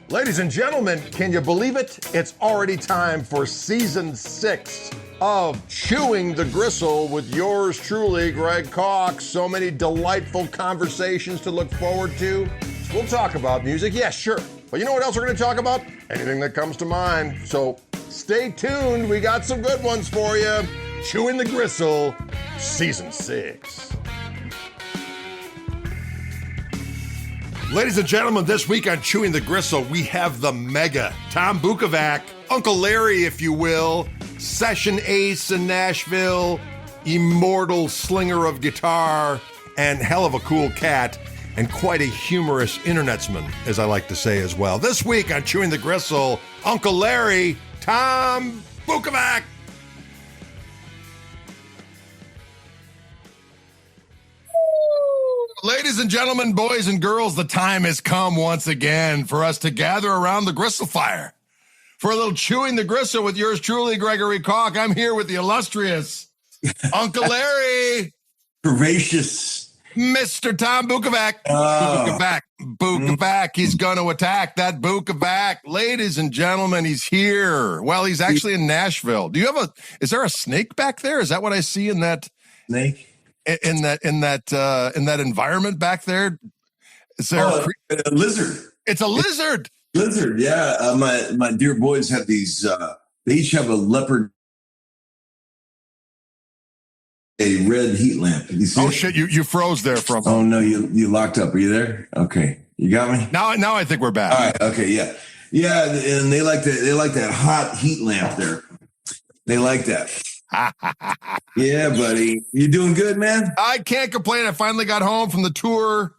Ladies and gentlemen, can you believe it? It's already time for season 6 of Chewing the Gristle with yours truly, Greg Koch. So many delightful conversations to look forward to. We'll talk about music, yeah, sure. But you know what else we're going to talk about? Anything that comes to mind. So stay tuned. We got some good ones for you. Chewing the Gristle, season 6. Ladies and gentlemen, this week on Chewing the Gristle, we have the mega Tom Bukovac, Uncle Larry, if you will, session ace in Nashville, immortal slinger of guitar, and hell of a cool cat, and quite a humorous internetsman, as I like to say as well. This week on Chewing the Gristle, Uncle Larry, Tom Bukovac. Ladies and gentlemen, boys and girls, the time has come once again for us to gather around the gristle fire for a little Chewing the Gristle with yours truly, Gregory Koch. I'm here with the illustrious Uncle Larry. Gracious. Mr. Tom Bukovac. Bukovac. He's going to attack that Bukovac. Ladies and gentlemen, he's here. Well, he's actually in Nashville. Is there a snake back there? Is that what I see in that? Snake? In that environment baach there, is there a lizard? It's a lizard. Lizard, yeah. My dear boys have these. They each have a leopard, a red heat lamp. You see? Oh shit! You froze there from. Oh no! You locked up. Are you there? Okay, you got me. Now I think we're back. All right. Okay. Yeah. Yeah. And they like that hot heat lamp there. They like that. Yeah, buddy. You doing good, man? I can't complain. I finally got home from the tour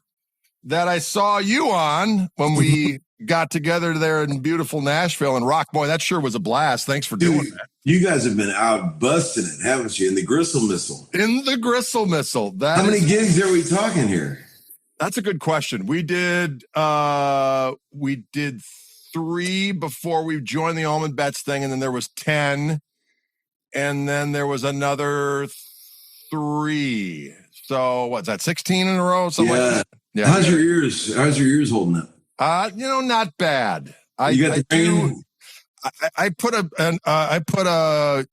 that I saw you on when we got together there in beautiful Nashville and Rock. Boy, that sure was a blast. Thanks for doing that. You guys have been out busting it, haven't you? In the Gristle Missile. In the Gristle Missile. How many gigs are we talking here? That's a good question. We did 3 before we joined the Allman Betts thing, and then there was 10. And then there was another 3. So what's that? 16 in a row? Something like that? Yeah. How's your ears holding up? Not bad. I put a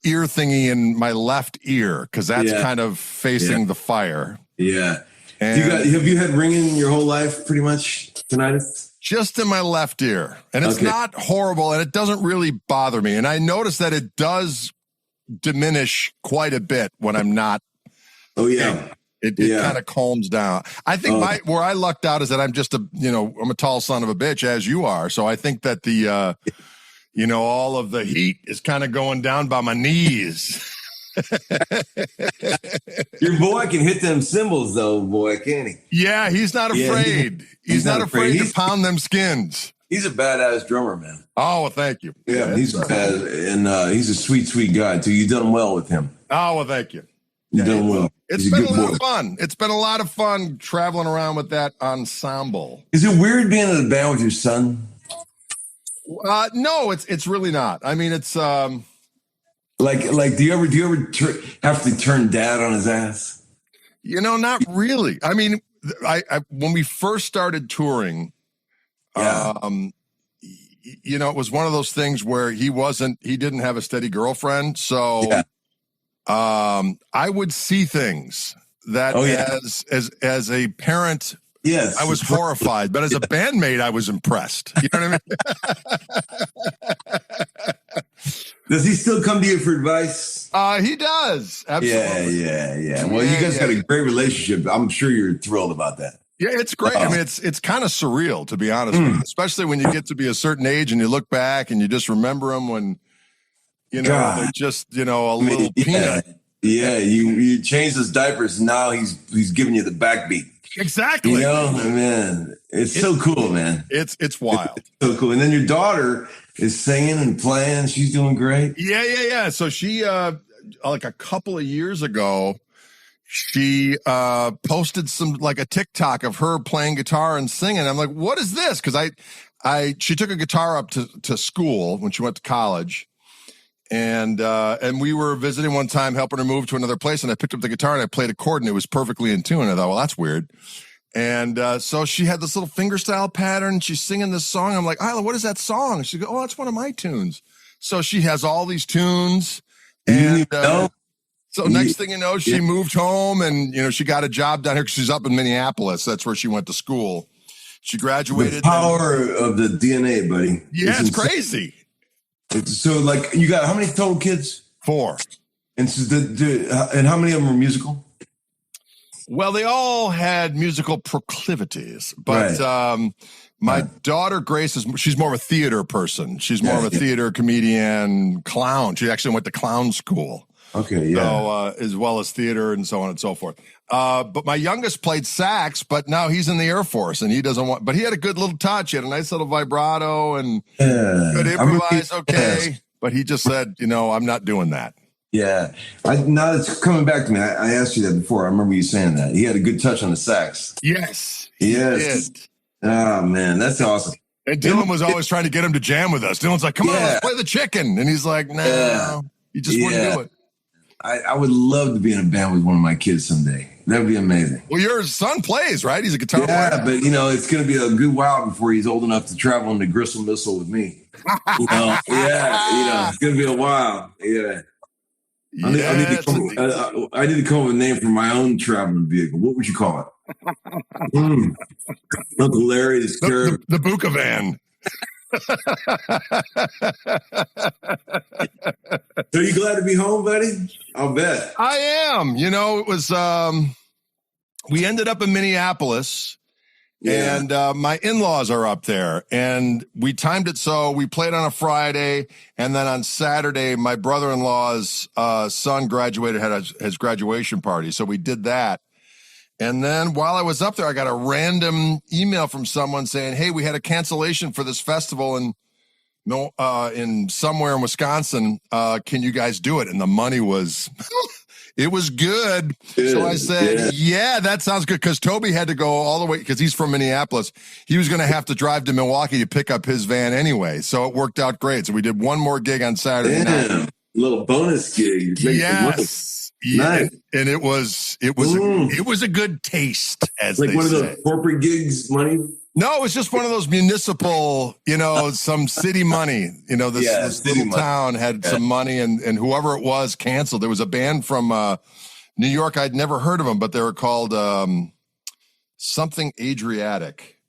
ear thingy in my left ear because that's kind of facing the fire. Yeah. Have you had ringing your whole life pretty much tinnitus? Just in my left ear. And it's not horrible and it doesn't really bother me. And I noticed that it does diminish quite a bit when I'm not. Oh yeah. It kind of calms down. I think where I lucked out is that I'm just I'm a tall son of a bitch as you are. So I think that the, all of the heat is kind of going down by my knees. Your boy can hit them cymbals though, boy, can't he? Yeah. He's not afraid. He's not afraid to pound them skins. He's a badass drummer, man. Oh, well, thank you. Yeah, he's bad, and he's a sweet, sweet guy too. You've done well with him. Oh, well, thank you. You've done well. It's been a lot of fun. It's been a lot of fun traveling around with that ensemble. Is it weird being in a band with your son? No, it's really not. I mean, it's like do you ever have to turn dad on his ass? Not really. I mean, I when we first started touring. It was one of those things where he didn't have a steady girlfriend. So, I would see things that as a parent, I was horrified, but as a bandmate, I was impressed. You know what I mean? Does he still come to you for advice? He does. Absolutely. Yeah. Well, you guys got a great relationship. I'm sure you're thrilled about that. Yeah, it's great. I mean, it's kind of surreal, to be honest with you, especially when you get to be a certain age and you look back and you just remember them when, they're just, a little peanut. Yeah, you change his diapers and now he's giving you the backbeat. Exactly. Man, it's so cool, man. It's wild. It's so cool. And then your daughter is singing and playing. She's doing great. Yeah. So she, like a couple of years ago, she posted a TikTok of her playing guitar and singing. I'm like, what is this? Because she took a guitar up to school when she went to college, and we were visiting one time, helping her move to another place, and I picked up the guitar and I played a chord and it was perfectly in tune. I thought, well, that's weird. And so she had this little fingerstyle pattern. She's singing this song. I'm like, Isla, what is that song? She goes, oh, that's one of my tunes. So she has all these tunes. And so next thing you know, she moved home and, she got a job down here because she's up in Minneapolis. That's where she went to school. She graduated. The power of the DNA, buddy. Yeah, it's crazy. So, like, you got how many total kids? 4. And so and how many of them were musical? Well, they all had musical proclivities, but my daughter Grace she's more of a theater person. She's more of a theater comedian, clown. She actually went to clown school. Okay, yeah. So as well as theater and so on and so forth. But my youngest played sax, but now he's in the Air Force and he doesn't want. But he had a good little touch. He had a nice little vibrato and could improvise. Okay, but he just said, I'm not doing that. Yeah. Now it's coming back to me. I asked you that before. I remember you saying that. He had a good touch on the sax. Yes. Yes. Oh, man. That's awesome. And Dylan was always trying to get him to jam with us. Dylan's like, come on, let's play the chicken. And he's like, no, he just wouldn't do it. I would love to be in a band with one of my kids someday. That would be amazing. Well, your son plays, right? He's a guitar player. Yeah, but, it's going to be a good while before he's old enough to travel in the Gristle Missile with me. It's going to be a while. Yeah. I need to come up with a name for my own traveling vehicle. What would you call it? Uncle Larry, the Bukovac. So you glad to be home, buddy? I'll bet. I am. It was, we ended up in Minneapolis. Yeah. And my in-laws are up there, and we timed it so we played on a Friday, and then on Saturday, my brother-in-law's son graduated, had his graduation party, so we did that. And then while I was up there, I got a random email from someone saying, hey, we had a cancellation for this festival in somewhere in Wisconsin. Can you guys do it? And the money was... It was good. So I said, yeah, that sounds good. Because Toby had to go all the way, because he's from Minneapolis. He was going to have to drive to Milwaukee to pick up his van anyway. So it worked out great. So we did one more gig on Saturday night. A little bonus gig. Yes. Nice. And it was a good taste, as like they one say. Of those corporate gigs money. No, it was just one of those municipal, some city money. This little town had some money, and whoever it was canceled. There was a band from New York. I'd never heard of them, but they were called something Adriatic.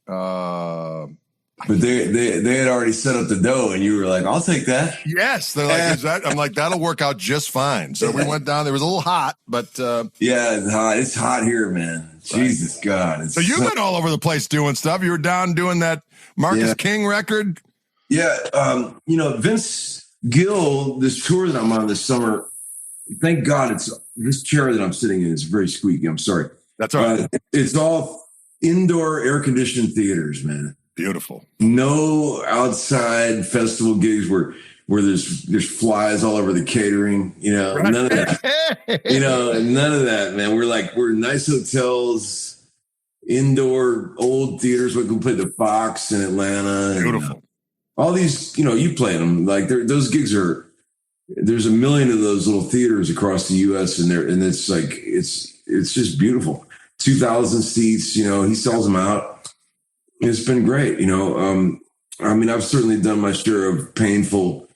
But they had already set up the dough, and you were like, "I'll take that." Yes, they're like, "Is that?" I'm like, "That'll work out just fine." So we went down. There was a little hot, but it's hot. It's hot here, man. Right. Jesus God! So you've been all over the place doing stuff. You were down doing that Marcus King record. Yeah, Vince Gill. This tour that I'm on this summer. Thank God, it's this chair that I'm sitting in is very squeaky. I'm sorry. That's all right. It's all indoor air-conditioned theaters, man. Beautiful. No outside festival gigs where there's flies all over the catering, none of that. None of that, man. We're nice hotels, indoor old theaters. We can play the Fox in Atlanta. Beautiful. And, all these, you play them. Like those gigs there's a million of those little theaters across the US and it's like it's just beautiful. 2,000 seats, he sells them out. It's been great, I've certainly done my share of painful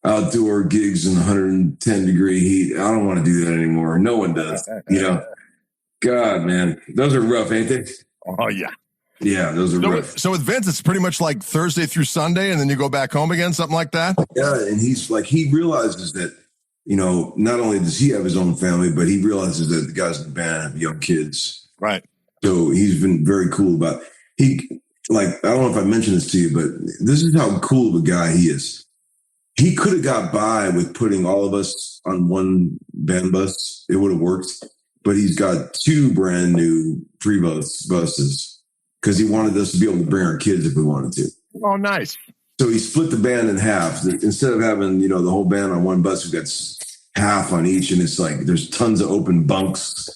outdoor gigs in 110 degree heat. I don't want to do that anymore. No one does, God, man, those are rough, ain't they? Oh yeah. Yeah, those are rough. So with Vince, it's pretty much like Thursday through Sunday, and then you go back home again, something like that? Yeah, and he's like, he realizes that, not only does he have his own family, but he realizes that the guys in the band have young kids. Right. So he's been very cool about I don't know if I mentioned this to you, but this is how cool of a guy he is. He could have got by with putting all of us on one band bus. It would have worked. But he's got 2 brand new free buses because he wanted us to be able to bring our kids if we wanted to. Oh, nice. So he split the band in half. Instead of having, the whole band on one bus, we've got half on each. And it's like there's tons of open bunks.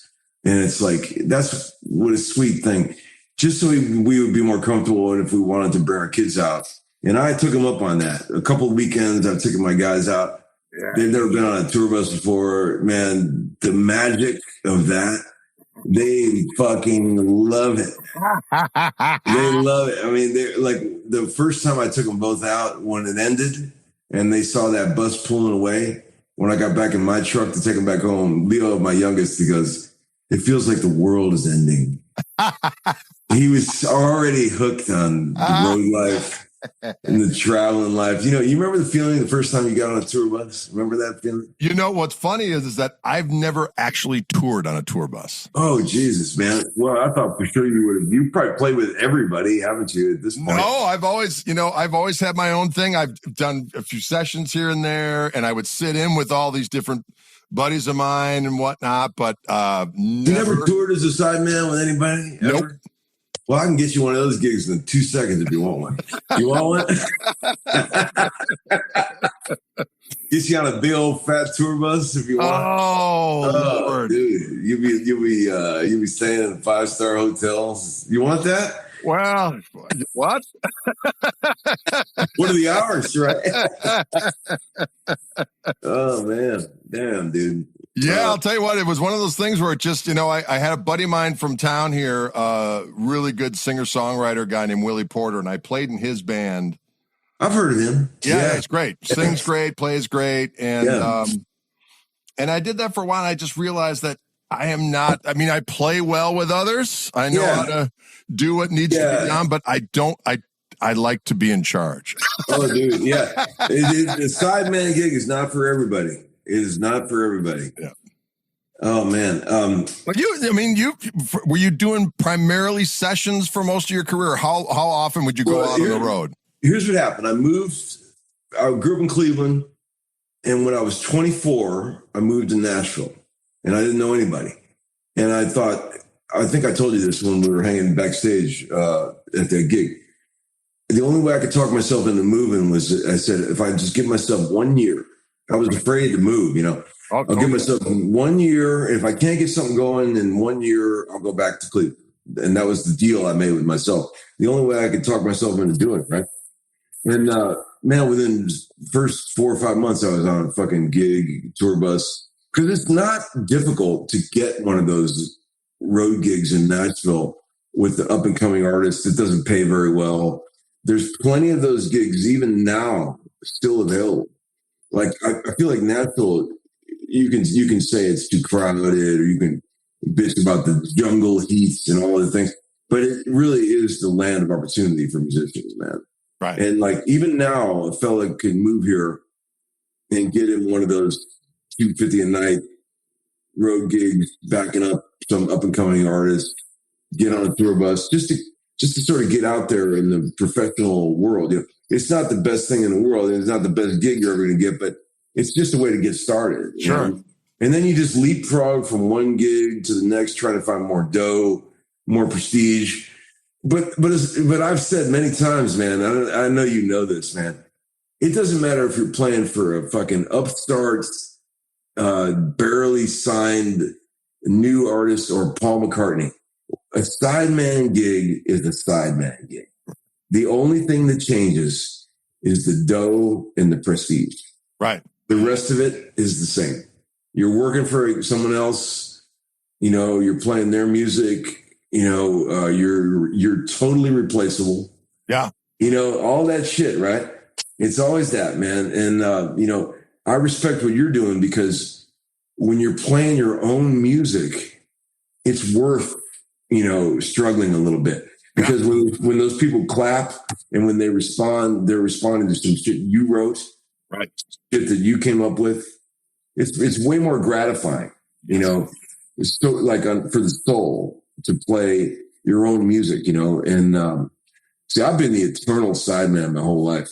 And it's like, that's what a sweet thing. Just so we would be more comfortable and if we wanted to bring our kids out. And I took them up on that. A couple of weekends, I've taken my guys out. Yeah. They've never been on a tour bus before. Man, the magic of that They fucking love it. They love it. I mean, they're like the first time I took them both out when it ended and they saw that bus pulling away. When I got back in my truck to take them back home, Leo, my youngest, he goes, "It feels like the world is ending." He was already hooked on the road life and the traveling life. You remember the feeling the first time you got on a tour bus? Remember that feeling? What's funny is that I've never actually toured on a tour bus. Oh, Jesus, man. Well, I thought for sure you would have. You probably played with everybody, haven't you, at this point? No, I've always had my own thing. I've done a few sessions here and there, and I would sit in with all these different buddies of mine and whatnot, but You never toured as a sideman with anybody? Nope. Ever? Well, I can get you one of those gigs in 2 seconds if you want one. You want one? Get you on a big old fat tour bus if you want. Oh, Lord. Dude, you'll be staying in 5-star hotels. You want that? Well, what? What are the hours, right? Oh man, damn, dude. Yeah, I'll tell you what, it was one of those things where it just, I had a buddy of mine from town here, really good singer-songwriter guy named Willie Porter, and I played in his band. I've heard of him. Yeah, it's great. Sings great, plays great. And and I did that for a while, and I just realized that I am not, I play well with others. I know how to do what needs to be done, but I like to be in charge. Oh, dude, yeah. The sideman gig is not for everybody. It is not for everybody. Yeah. Oh man. But were you doing primarily sessions for most of your career? How often would you go out on the road? Here's what happened. I grew up in Cleveland, and when I was 24, I moved to Nashville, and I didn't know anybody. And I think I told you this when we were hanging backstage at that gig. The only way I could talk myself into moving was I said, if I just give myself 1 year. I was afraid to move, I'll give myself 1 year. If I can't get something going in 1 year, I'll go back to Cleveland. And that was the deal I made with myself. The only way I could talk myself into doing it, right? And man, within the first 4 or 5 months, I was on a fucking gig, tour bus. Because it's not difficult to get one of those road gigs in Nashville with the up and coming artist. It doesn't pay very well. There's plenty of those gigs, even now, still available. Like I feel like Nashville, you can say it's too crowded, or you can bitch about the jungle heats and all the things, but it really is the land of opportunity for musicians, man. Right. And like even now, a fella can move here and get in one of those $250 a night road gigs, backing up some up and coming artists, get on a tour bus just to sort of get out there in the professional world. It's not the best thing in the world, and it's not the best gig you're ever going to get, but it's just a way to get started. Sure. And then you just leapfrog from one gig to the next, trying to find more dough, more prestige. But I've said many times, man, I know you know this, man. It doesn't matter if you're playing for a fucking upstart, barely signed new artist or Paul McCartney. A sideman gig is a sideman gig. The only thing that changes is the dough and the prestige. Right. The rest of it is the same. You're working for someone else, you're playing their music, you're totally replaceable. Yeah. All that shit, right? It's always that, man. And, I respect what you're doing, because when you're playing your own music, it's worth, struggling a little bit. Because when those people clap and when they respond, they're responding to some shit you wrote, right? Shit that you came up with. It's way more gratifying, It's so for the soul to play your own music, And see, I've been the eternal sideman my whole life.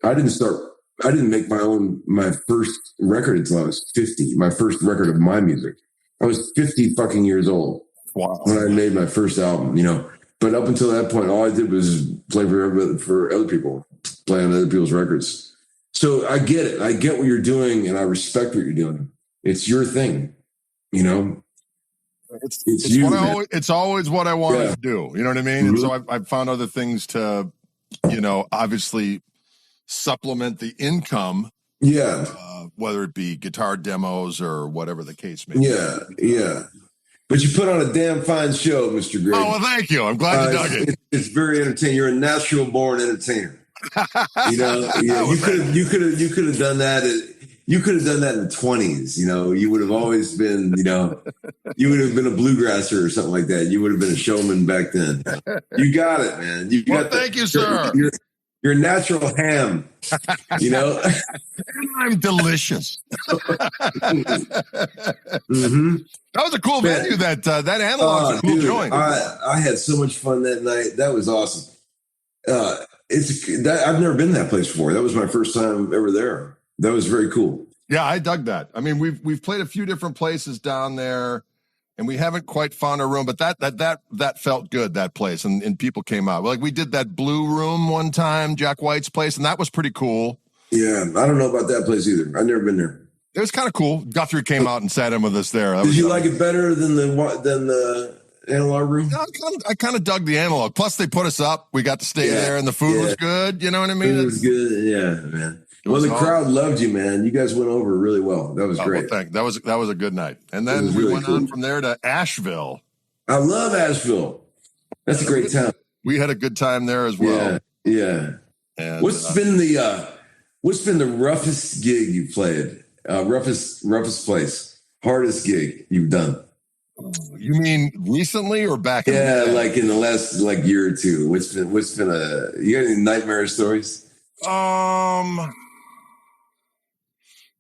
I didn't make my first record until I was 50. My first record of my music. I was 50 fucking years old. Wow. When I made my first album, But up until that point, all I did was play for other people, play on other people's records. So I get it. I get what you're doing, and I respect what you're doing. It's your thing, It's you. It's always what I wanted to do. You know what I mean? Mm-hmm. And so I've found other things to, obviously supplement the income. Yeah. Whether it be guitar demos or whatever the case may be. Yeah. Yeah. But you put on a damn fine show, Mr. Greg. Oh, well, thank you. I'm glad you dug it. It's very entertaining. You're a Nashville-born entertainer. You know, you could have done that. You could have done that in the 20s. You know, you would have always been, you know, you would have been a bluegrasser or something like that. You would have been a showman back then. You got it, man. Thank you, sir. You're natural ham. You know, I'm delicious. Mm-hmm. That was a cool venue. That analog's a cool joint. I had so much fun that night. That was awesome. I've never been to that place before. That was my first time ever there. That was very cool. Yeah, I dug that. I mean, we've played a few different places down there, and we haven't quite found a room, but that felt good, that place, and people came out. Like we did that Blue Room one time, Jack White's place, and that was pretty cool. Yeah, I don't know about that place either. I've never been there. It was kind of cool. Guthrie came out and sat in with us there. Did you like it better than the analog room? No, I kind of dug the analog. Plus, they put us up. We got to stay there, and the food was good. You know what I mean? It was good. Yeah, man. Well, the crowd loved you, man. You guys went over really well. That was great. Well, that was a good night. And then we went on from there to Asheville. I love Asheville. That's a great town. We had a good time there as well. Yeah. And what's been the roughest gig you've played? Roughest place, hardest gig you've done? You mean recently or back? Like in the last year or two. What's been you got any nightmare stories?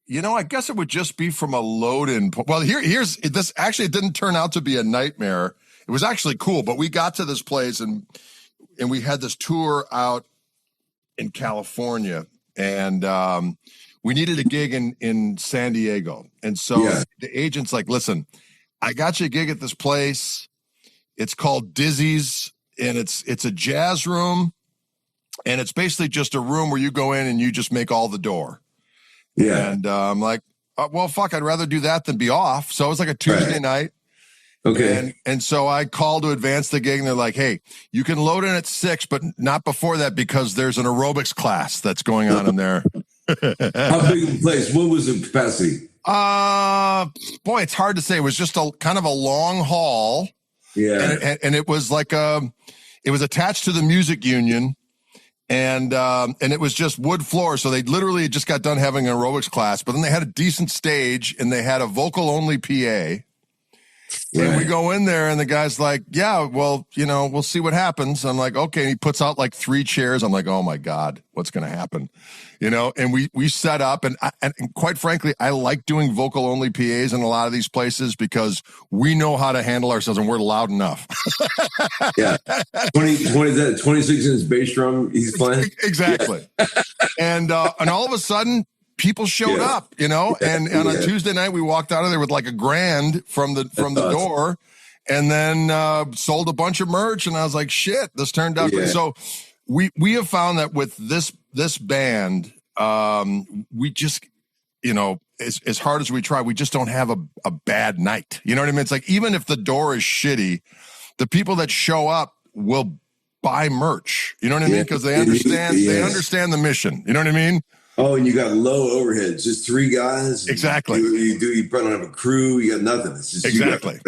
You know, I guess it would just be from a load-in. Well, here's this. Actually, it didn't turn out to be a nightmare. It was actually cool, but we got to this place and we had this tour out in California, and we needed a gig in San Diego. And so the agent's like, listen, I got you a gig at this place. It's called Dizzy's, and it's a jazz room, and it's basically just a room where you go in and you just make all the door. Yeah. And I'm like, well, fuck, I'd rather do that than be off. So it was like a Tuesday night. Okay. And so I called to advance the gig, and they're like, hey, you can load in at 6, but not before that because there's an aerobics class that's going on in there. How big of a place? What was the capacity? Boy, it's hard to say. It was just kind of a long hall. Yeah. And it was like it was attached to the music union. And it was just wood floor. So they literally just got done having an aerobics class, but then they had a decent stage and they had a vocal only PA. Right. And we go in there and the guy's like, yeah, well, you know, we'll see what happens. I'm like, okay. And he puts out like 3 chairs. I'm like, oh my God, what's going to happen? You know, and we set up and quite frankly, I like doing vocal only PAs in a lot of these places because we know how to handle ourselves and we're loud enough. Yeah. 26-inch bass drum he's playing. Exactly. Yeah. And all of a sudden, people showed up, you know, and on a Tuesday night, we walked out of there with like $1,000 from the door, and then sold a bunch of merch. And I was like, shit, this turned out great. So we have found that with this band, we just, you know, as hard as we try, we just don't have a bad night. You know what I mean? It's like, even if the door is shitty, the people that show up will buy merch. You know what I mean? Because they understand the mission. You know what I mean? Oh, and you got low overheads, just 3 guys. Exactly. You probably don't have a crew. You got nothing. It's just exactly.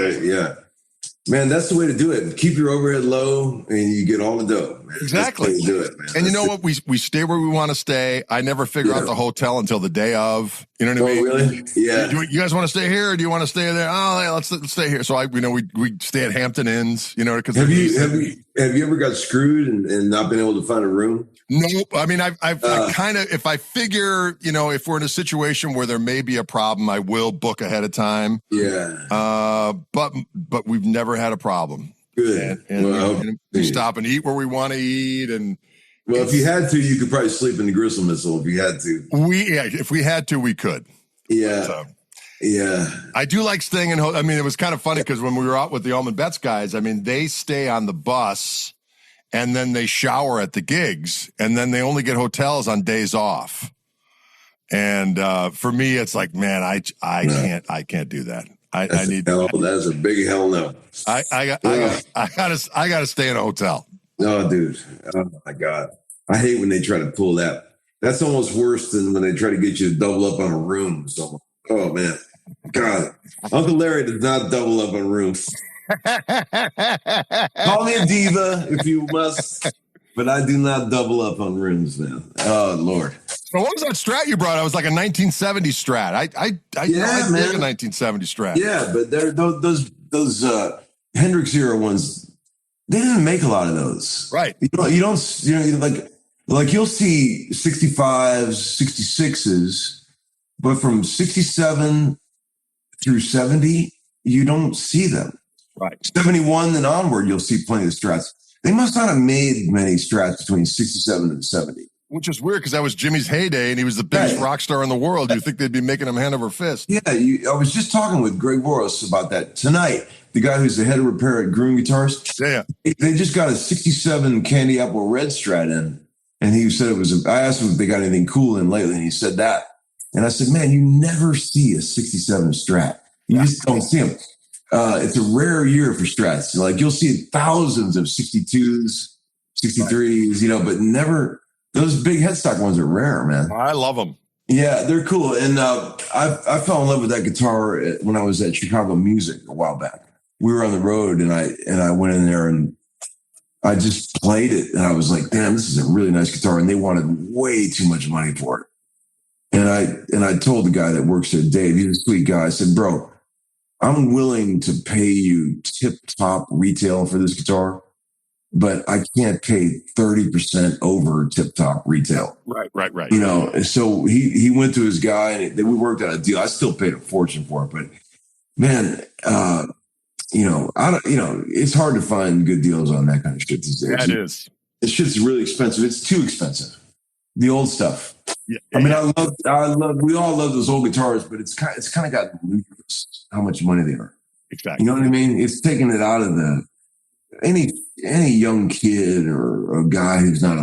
Man, that's the way to do it. Keep your overhead low, and you get all the dough. Man. Exactly. That's the way to do it, man. And you know what? We stay where we want to stay. I never figure out the hotel until the day of. You know what I mean? Really? Yeah. You guys want to stay here, or do you want to stay there? Oh, yeah, let's stay here. So we stay at Hampton Inns. You know, because have you ever got screwed and not been able to find a room? Nope. I mean, I kind of, if I figure, you know, if we're in a situation where there may be a problem, I will book ahead of time. Yeah. But we've never had a problem. Good. And we stop and eat where we want to eat. And well, if you had to, you could probably sleep in the Gristle Missile if you had to. If we had to, we could. Yeah. So, yeah. I do like staying in. I mean, it was kind of funny because when we were out with the Allman Betts guys, I mean, they stay on the bus and then they shower at the gigs, and then they only get hotels on days off. And for me, it's like, man, I can't do that. I need. That's a big hell no. I gotta stay in a hotel. Oh, dude. Oh my God. I hate when they try to pull that. That's almost worse than when they try to get you to double up on a room. So, oh man. God, Uncle Larry does not double up on rooms. Call me a diva if you must, but I do not double up on rooms, man. Oh Lord. So what was that Strat you brought? I was like a 1970 Strat. I dig a 1970 Strat. Yeah, but those Hendrix era ones, they didn't make a lot of those. Right. You don't like you'll see 65s, 66s, but from 67 through 70, you don't see them. Right. 71 and onward, you'll see plenty of Strats. They must not have made many Strats between 67 and 70. Which is weird because that was Jimmy's heyday and he was the biggest rock star in the world. You think they'd be making him hand over fist? Yeah, I was just talking with Greg Koch about that tonight. The guy who's the head of repair at Groom Guitars. Yeah. They just got a 67 Candy Apple Red Strat in. And he said I asked him if they got anything cool in lately, and he said that. And I said, man, you never see a 67 Strat. You just don't see them. It's a rare year for Strats. Like you'll see thousands of 62s, 63s, but never those big headstock ones are rare, man. I love them. Yeah, they're cool. And I fell in love with that guitar when I was at Chicago Music a while back. We were on the road, and I went in there and I just played it, and I was like, damn, this is a really nice guitar. And they wanted way too much money for it. And I told the guy that works there, Dave, he's a sweet guy. I said, bro, I'm willing to pay you tip-top retail for this guitar, but I can't pay 30% over tip-top retail. Right. So he went to his guy, and we worked out a deal. I still paid a fortune for it, but man, it's hard to find good deals on that kind of shit these days. That is. This shit's really expensive. It's too expensive. The old stuff. Yeah. I mean, we all love those old guitars, but it's kind of got ludicrous how much money they are. Exactly. You know what I mean? It's taking it out of any young kid or a guy who's not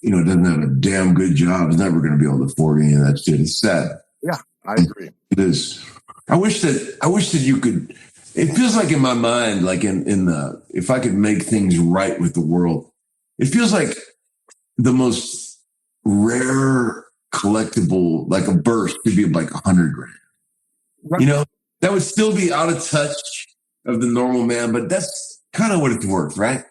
doesn't have a damn good job is never going to be able to afford any of that shit. It's sad. Yeah, I agree. It is. I wish that you could. It feels like in my mind, like if I could make things right with the world, it feels like the most rare collectible, like a burst could be like $100,000. Right. That would still be out of touch of the normal man, but that's kind of what it's worth, right?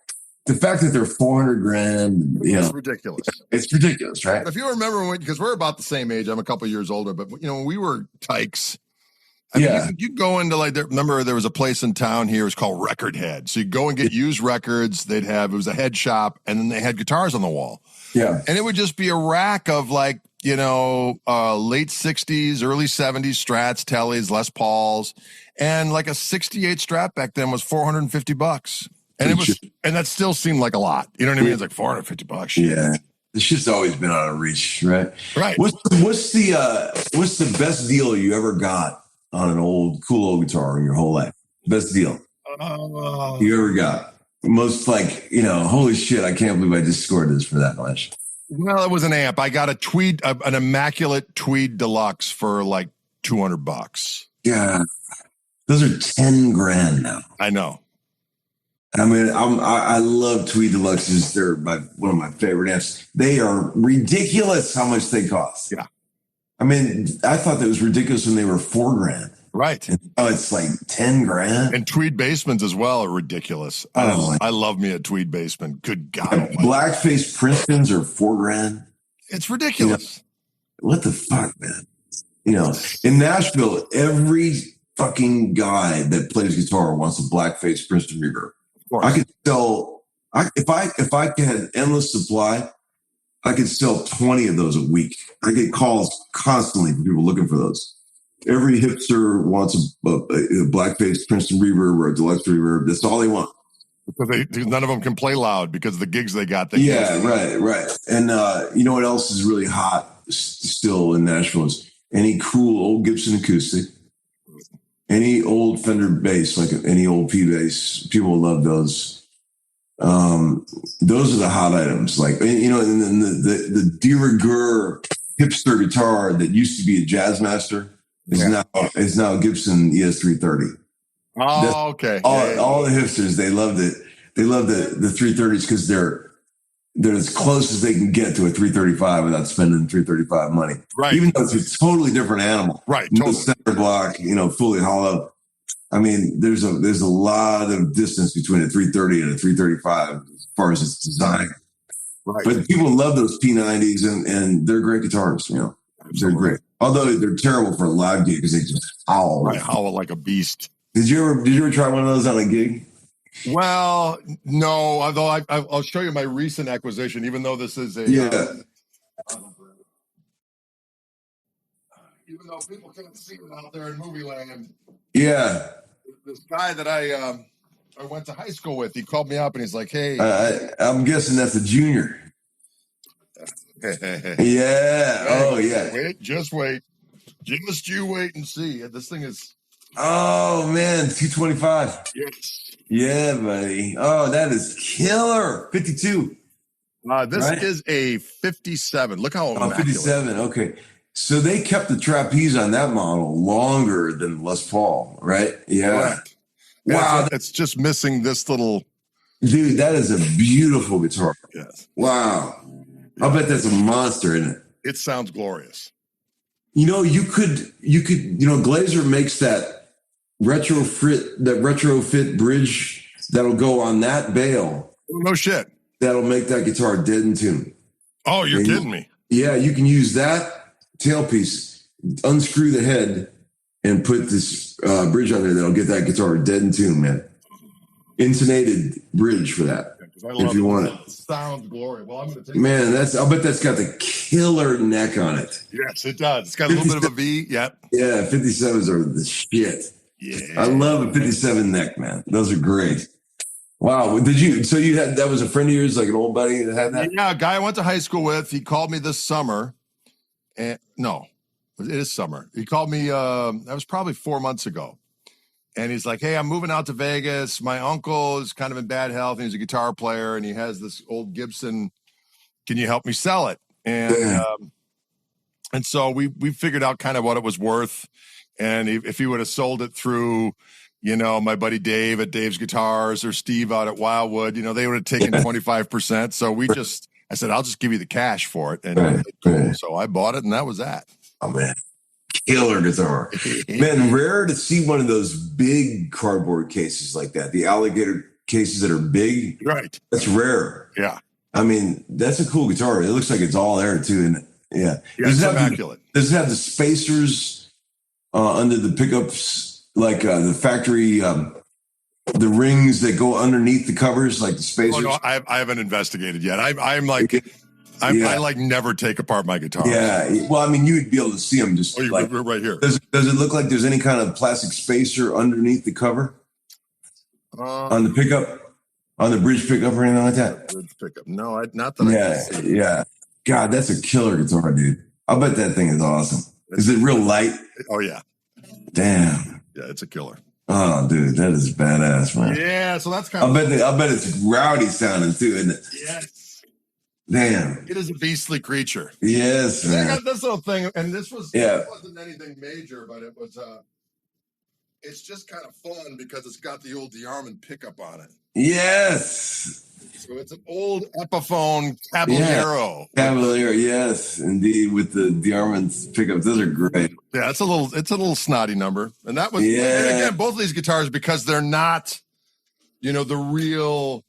The fact that they're $400,000, it's ridiculous. It's ridiculous, right? If you remember because we're about the same age, I'm a couple years older, but when we were tykes, you go into remember there was a place in town here, it was called Record Head. So you go and get used records. It was a head shop, and then they had guitars on the wall. Yeah. And it would just be a rack of late 60s, early 70s Strats, Tellys, Les Pauls, and like a 68 Strat back then was $450. And that still seemed like a lot. You know what I mean? It's like $450. Yeah. This shit's always been out of reach, right? Right. What's the best deal you ever got on an cool old guitar in your whole life? Best deal you ever got? Most holy shit, I can't believe I just scored this for that much. Well, it was an amp. I got an immaculate Tweed Deluxe for like $200. Yeah. Those are $10,000 now. I know. I mean, I love Tweed Deluxes. They're one of my favorite amps. They are ridiculous how much they cost. Yeah. I mean, I thought that was ridiculous when they were $4,000. Right. And now it's like $10,000. And Tweed Basements as well are ridiculous. I love me a Tweed Basement. Good God. Blackface Princetons are $4,000. It's ridiculous. What the fuck, man? In Nashville, every fucking guy that plays guitar wants a Blackface Princeton reverb. I could sell, if I had an endless supply, I could sell 20 of those a week. I get calls constantly from people looking for those. Every hipster wants a Blackface Princeton reverb or a deluxe reverb. That's all they want. Because none of them can play loud because of the gigs they got. Right. And you know what else is really hot still in Nashville is any cool old Gibson acoustic, any old Fender bass, like any old P bass. People love those. Those are the hot items. Like, and then the de rigueur hipster guitar that used to be a Jazzmaster is now a Gibson ES330. Oh, okay. All the hipsters, they loved it. They love the 330s because they're as close as they can get to a 335 without spending 335 money. Right. Even though it's a totally different animal. Right. No Totally. center block, fully hollow. I mean, there's a lot of distance between a 330 and a 335 as far as its design. Right. But people love those P90s, and they're great guitars. They're great. Although they're terrible for a live gig because they just howl. Right, howl like a beast. Did you ever try one of those on a gig? Well, no. Although I'll show you my recent acquisition, even though this is a even though people can't see it out there in movie land. Yeah. This guy that I went to high school with, he called me up and he's like, "Hey, I'm guessing that's a junior." Yeah. Oh, yeah. Just wait. Just you wait and see. This thing is. Oh man, 225. Yes. Yeah, buddy. Oh, that is killer. 52. This is a 57. Look how immaculate. 57. Okay. So they kept the trapeze on that model longer than Les Paul, right? Yeah. Correct. Wow. It's just missing this little. Dude, that is a beautiful guitar. Yes. Wow. I'll bet that's a monster, isn't it? It sounds glorious. You could, Glazer makes that retrofit bridge that'll go on that bail. No shit. That'll make that guitar dead in tune. Oh, you're kidding me. Yeah, you can use that tailpiece, unscrew the head, and put this bridge on there that'll get that guitar dead in tune, man. Intonated bridge for that. If you want it. Sounds glorious. Well, I'm going to take Man, I'll bet that's got the killer neck on it. Yes, it does. It's got a little bit of a V. Yep. Yeah, 57s are the shit. Yeah. I love a 57 neck, man. Those are great. Wow. That was a friend of yours, like an old buddy that had that? Yeah, a guy I went to high school with. He called me this summer. It is summer. He called me, that was probably 4 months ago. And he's like, "Hey, I'm moving out to Vegas. My uncle is kind of in bad health. And he's a guitar player, and he has this old Gibson. Can you help me sell it?" And so we figured out kind of what it was worth. And if he would have sold it through, my buddy Dave at Dave's Guitars or Steve out at Wildwood, they would have taken 25%. So I said, "I'll just give you the cash for it." And cool. So I bought it, and that was that. Oh, man. Killer guitar. Man, rare to see one of those big cardboard cases like that. The alligator cases that are big. Right. That's rare. Yeah. I mean, that's a cool guitar. It looks like it's all there too, isn't it? Yeah. It's immaculate. Does it have the spacers under the pickups, like the factory, the rings that go underneath the covers, like the spacers? Oh, no, I haven't investigated yet. I'm like... I like never take apart my guitar. Yeah. Well, I mean, you would be able to see them just like right here. Does it look like there's any kind of plastic spacer underneath the cover on the pickup, on the bridge pickup or anything like that? Bridge pickup. No, not that I can see. Yeah. God, that's a killer guitar, dude. I'll bet that thing is awesome. Is it real light? Oh, yeah. Damn. Yeah, it's a killer. Oh, dude, that is badass, man. Yeah, so that's kind of... I'll bet it's rowdy sounding too, isn't it? Yes. Damn. It is a beastly creature. Yes, man. I got this little thing, and this wasn't anything major, but it was it's just kind of fun because it's got the old DeArmond pickup on it. Yes. So it's an old Epiphone Caballero. Yeah. Caballero, yes, indeed, with the DeArmond pickups. Those are great. Yeah, it's a little snotty number. And that was and again, both of these guitars, because they're not, the real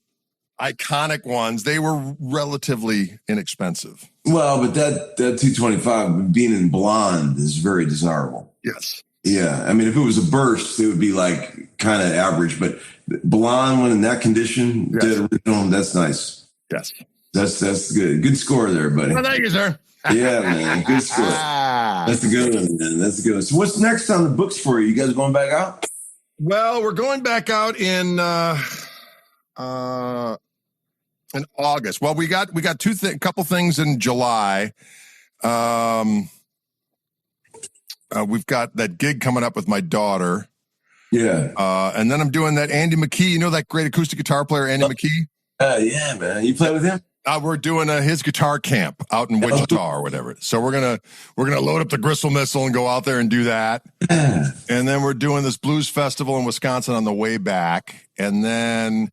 iconic ones, they were relatively inexpensive. Well, but that 225 being in blonde is very desirable. Yes. Yeah. I mean, if it was a burst, it would be like kind of average, but blonde one in that condition, dead original, that's nice. Yes. That's good. Good score there, buddy. Well, thank you, sir. Yeah, man. Good score. That's a good one, man. That's a good one. So what's next on the books for you? You guys going back out? Well, we're going back out in August. Well, we got couple things in July. We've got that gig coming up with my daughter. Yeah. And then I'm doing that Andy McKee. That great acoustic guitar player, Andy McKee? Yeah, man. You play with him? We're doing his guitar camp out in Wichita or whatever. So we're gonna load up the Gristle Missile and go out there and do that. And then we're doing this blues festival in Wisconsin on the way back. And then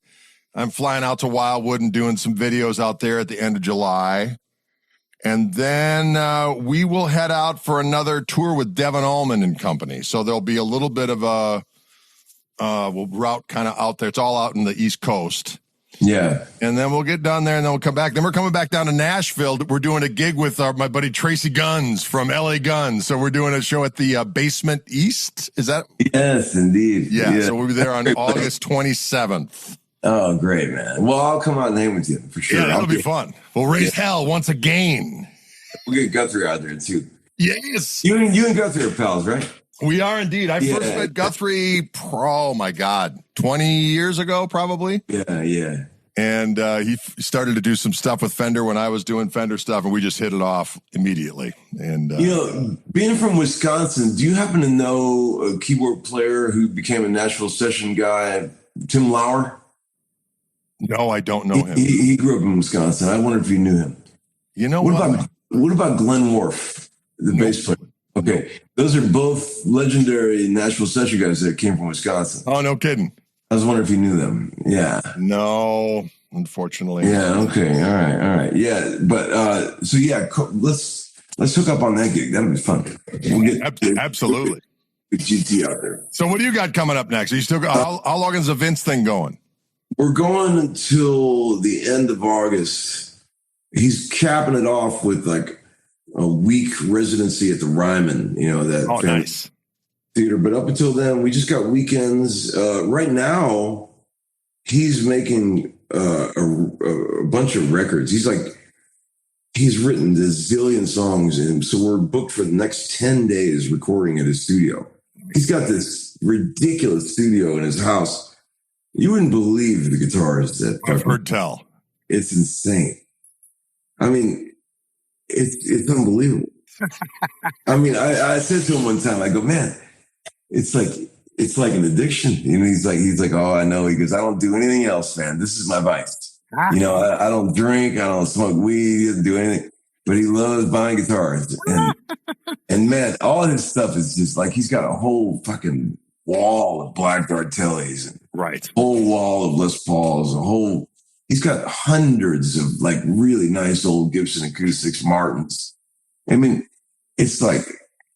I'm flying out to Wildwood and doing some videos out there at the end of July. And then we will head out for another tour with Devin Allman and company. So there'll be a little bit of a we'll route kind of out there. It's all out in the East Coast. Yeah. And then we'll get done there and then we'll come back. Then we're coming back down to Nashville. We're doing a gig with my buddy Tracy Guns from LA Guns. So we're doing a show at the Basement East. Is that? Yes, indeed. Yeah. So we'll be there on August 27th. Oh, great, man. Well, I'll come out and hang with you for sure. Yeah, that'll be fun. We'll raise hell once again. We'll get Guthrie out there too. Yes. You and Guthrie are pals, right? We are indeed. I first met Guthrie, oh my God, 20 years ago, probably. Yeah. And he started to do some stuff with Fender when I was doing Fender stuff, and we just hit it off immediately. And being from Wisconsin, do you happen to know a keyboard player who became a Nashville session guy, Tim Lauer? No, I don't know him. He grew up in Wisconsin. I wondered if you knew him. You know what about Glenn Worf, the bass player? Okay, those are both legendary Nashville session guys that came from Wisconsin. Oh, no kidding. I was wondering if you knew them. Yeah. No, unfortunately. Yeah. Okay. All right. Yeah. But let's hook up on that gig. That'll be fun. Absolutely. With GT out there. So what do you got coming up next? Are you still how long is the Vince thing going? We're going until the end of August. He's capping it off with like a week residency at the Ryman, that nice theater. But up until then, we just got weekends. Right now, he's making a bunch of records. He's written a zillion songs, and so we're booked for the next 10 days recording at his studio. He's got this ridiculous studio in his house. You wouldn't believe the guitars that I've heard tell. It's insane. I mean, it's unbelievable. I mean, I said to him one time, I go, man, it's like an addiction. He's like, oh, I know. He goes, I don't do anything else, man. This is my vice. I don't drink. I don't smoke weed. He doesn't do anything. But he loves buying guitars. And man, all his stuff is just like, he's got a whole fucking wall of Black Dartellis. Right. Whole wall of Les Pauls. He's got hundreds of like really nice old Gibson acoustics, Martins. I mean, it's like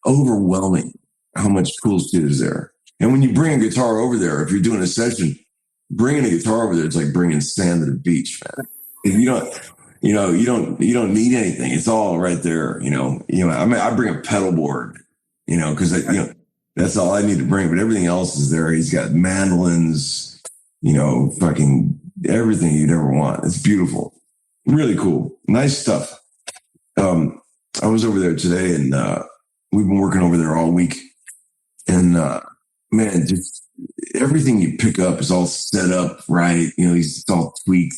overwhelming how much cool shit is there. And when you bring a guitar over there, if you're doing a session, bringing a guitar over there, it's like bringing sand to the beach, man. If you don't need anything. It's all right there. I mean, I bring a pedal board, because that's all I need to bring. But everything else is there. He's got mandolins, fucking everything you'd ever want. It's beautiful. Really cool. Nice stuff. I was over there today and we've been working over there all week. And man, just everything you pick up is all set up right. It's all tweaked.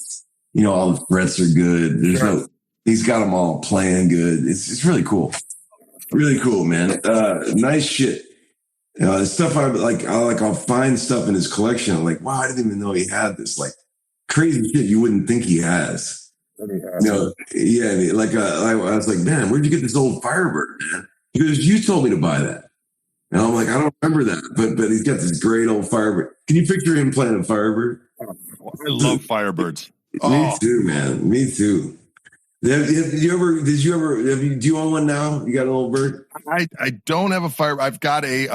All the frets are good. He's got them all playing good. It's really cool. Really cool, man. Nice shit. Stuff I'll find stuff in his collection. I'm like, wow, I didn't even know he had this like crazy shit you wouldn't think he has. I was like, man, where'd you get this old Firebird, man? He goes, you told me to buy that. And I'm like, I don't remember that, but he's got this great old Firebird. Can you picture him playing a Firebird? I love Firebirds. Me too, man. Me too. Do you own one now? You got an old bird? I don't have a Fire. I've got a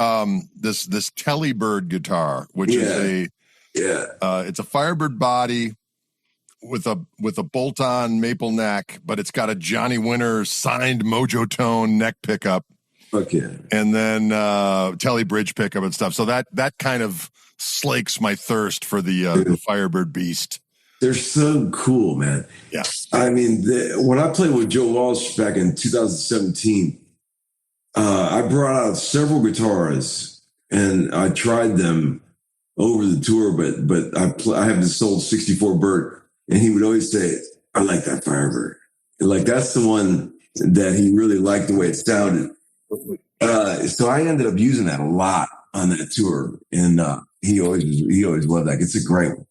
this Telebird guitar, which is it's a Firebird body with a bolt-on maple neck, but it's got a Johnny Winter signed Mojo Tone neck pickup. Okay. And then Tele bridge pickup and stuff. So that kind of slakes my thirst for the Firebird beast. They're so cool, man. Yeah. I mean, when I played with Joe Walsh back in 2017, I brought out several guitars and I tried them over the tour, but I have this old 64 Bird, and he would always say, I like that Firebird. Like, that's the one that he really liked the way it sounded. So I ended up using that a lot on that tour, and he always loved that. It's a great one.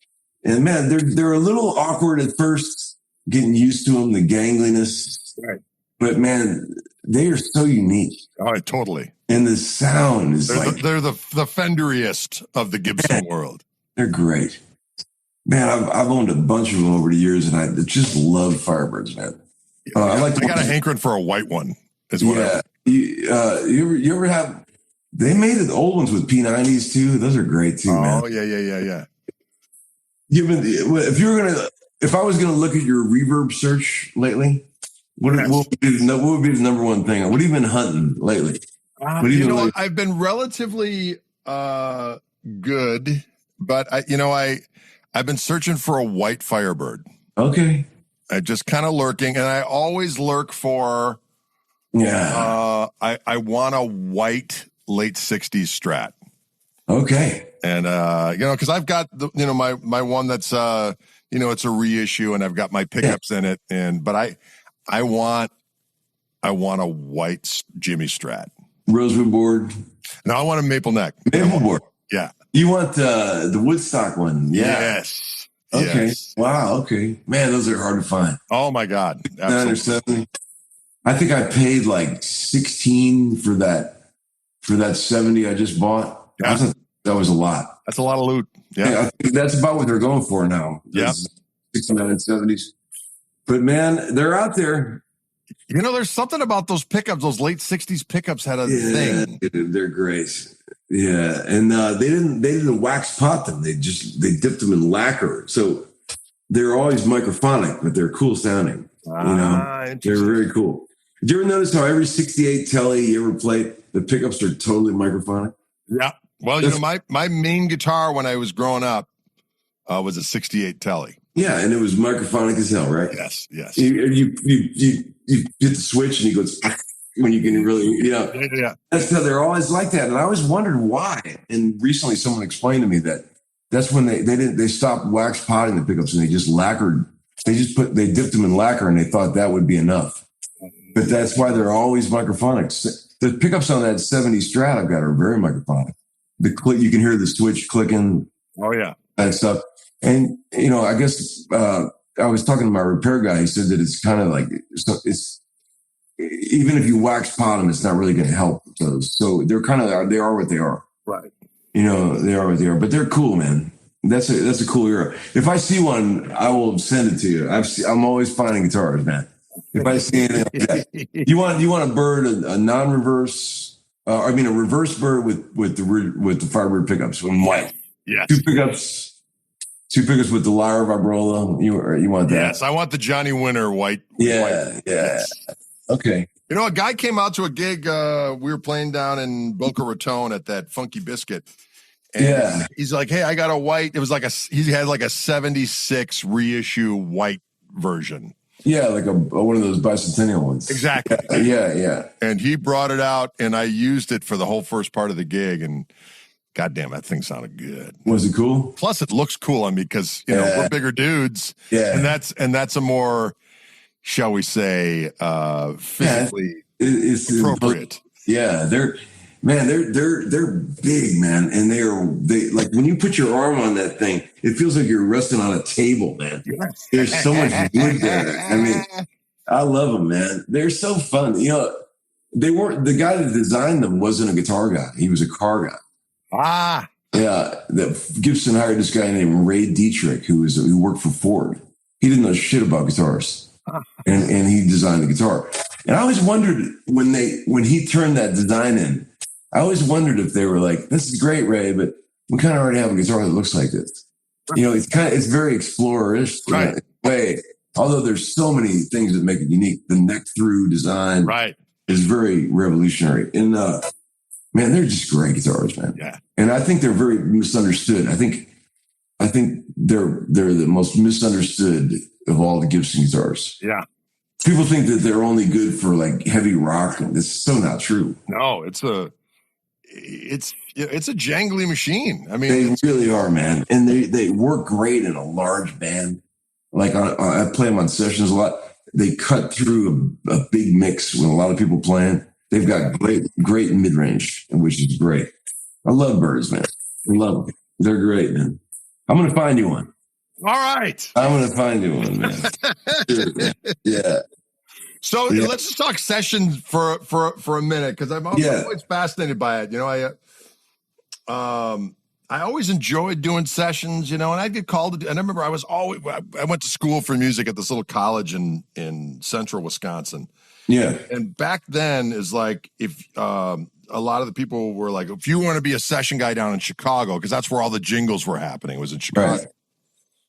And man, they're a little awkward at first, getting used to them, the gangliness. Right. But man, they are so unique. Oh, totally. And the sound is they're the Fenderiest of the Gibson world. They're great. Man, I've owned a bunch of them over the years, and I just love Firebirds, man. I got a hankering for a white one. Yeah. You ever have? They made the old ones with P90s too. Those are great too, man. Oh yeah. If I was gonna look at your reverb search lately, what would be the number one thing? What have you been hunting lately? I've been relatively good, but I've been searching for a white Firebird. Okay. I just kind of lurking, and I always lurk for. Yeah. I want a white late '60s Strat. Okay. And because I've got my one that's it's a reissue, and I've got my pickups in it, but I want a white Jimmy Strat. Rosewood board. No, I want a maple neck. Maple board. Yeah. You want the Woodstock one? Yeah. Yes. Okay. Yes. Wow. Okay. Man, those are hard to find. Oh my God. Absolutely. I think I paid like 16 for that 70 I just bought. Yeah. I thought that was a lot. That's a lot of loot. Yeah. I think that's about what they're going for now. Yeah. 69 and 70s. But man, they're out there. There's something about those pickups, those late '60s pickups had a thing. They're great. Yeah, and they didn't wax pot them. They dipped them in lacquer, so they're always microphonic, but they're cool sounding. They're very cool. Did you ever notice how every '68 Telly you ever play, the pickups are totally microphonic? Yeah. Well, my main guitar when I was growing up was a '68 Telly. Yeah, and it was microphonic as hell, right? Yes. You hit the switch and he goes when you can really, Yeah. That's how they're always like that. And I always wondered why. And recently someone explained to me that that's when they stopped wax potting the pickups and they just lacquered. They dipped them in lacquer and they thought that would be enough. But that's why they're always microphonic. The pickups on that 70 Strat I've got are very microphonic. The click, you can hear the switch clicking. Oh yeah. And stuff. And, I guess, I was talking to my repair guy. He said that it's kind of like, it's even if you wax pot them, it's not really going to help those. So they are what they are. Right. They are what they are, but they're cool, man. That's a cool era. If I see one, I will send it to you. I'm always finding guitars, man. If I see anything like that, you want a bird, a non-reverse, a reverse bird with the Firebird pickups in white. Yes. Two pickups with the lyre vibrola. You want that? Yes, I want the Johnny Winter white. Yeah, white. yeah. Yes. Okay. A guy came out to a gig. We were playing down in Boca Raton at that Funky Biscuit. And he's like, "Hey, I got a white." It was he had like a '76 reissue white version. Yeah, like one of those bicentennial ones. Exactly. Yeah. And he brought it out, and I used it for the whole first part of the gig, and goddamn, that thing sounded good. Was it cool? Plus, it looks cool on me because we're bigger dudes. Yeah, and that's a more, shall we say, physically it's appropriate. Yeah, they're big, man, and they like when you put your arm on that thing, it feels like you're resting on a table, man. There's so much wood there. I mean, I love them, man. They're so fun. They weren't the guy that designed them wasn't a guitar guy. He was a car guy. Ah, yeah. Gibson hired this guy named Ray Dietrich, who worked for Ford. He didn't know shit about guitars, and he designed the guitar. And I always wondered when he turned that design in. I always wondered if they were like, "This is great, Ray, but we kind of already have a guitar that looks like this." It's very explorerish way. Although there's so many things that make it unique. The neck through design, is very revolutionary. And man, they're just great guitars, man. Yeah. And I think they're very misunderstood. I think they're the most misunderstood of all the Gibson guitars. Yeah. People think that they're only good for like heavy rock, and it's so not true. No, it's a jangly machine. I mean, they really are, man. And they work great in a large band. Like I play them on sessions a lot. They cut through a big mix with a lot of people playing. They've got great mid-range, which is great. I love birds, man. I love them. They're great, man. I'm going to find you one. All right. I'm going to find you one, man. Sure, man. Yeah. So let's just talk sessions for a minute, because I'm always fascinated by it. I always enjoyed doing sessions, and I'd get called. And I remember I went to school for music at this little college in central Wisconsin. Yeah. And back then is like, if a lot of the people were like, if you want to be a session guy down in Chicago, because that's where all the jingles were happening, was in Chicago. Right.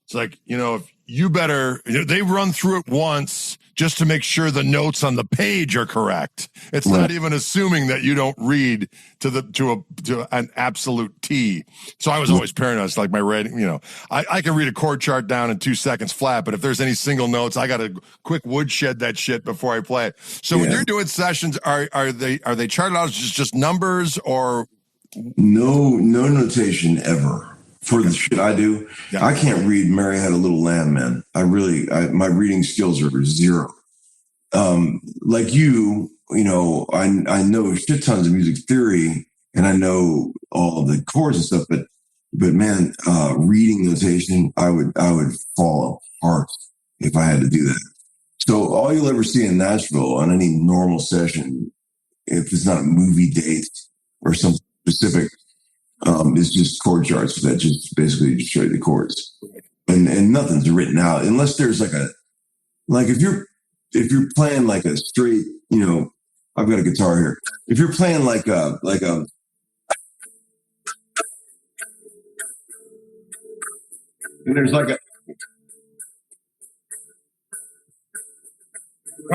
It's like, if you better, they run through it once just to make sure the notes on the page are correct. It's not even assuming that you don't read to an absolute T. So I was always paranoid. It's like my writing, I can read a chord chart down in 2 seconds flat, but if there's any single notes, I got to quick woodshed that shit before I play it. So when you're doing sessions, are they charted out as just numbers or? No notation ever. For the shit I do, I can't read Mary Had a Little Lamb, man. My reading skills are zero. Like I know shit tons of music theory and I know all the chords and stuff, but man, reading notation, I would fall apart if I had to do that. So all you'll ever see in Nashville on any normal session, if it's not a movie date or something specific, is just chord charts that just basically just show you the chords, and nothing's written out unless there's like if you're playing like a straight, I've got a guitar here. If you're playing like a and there's like a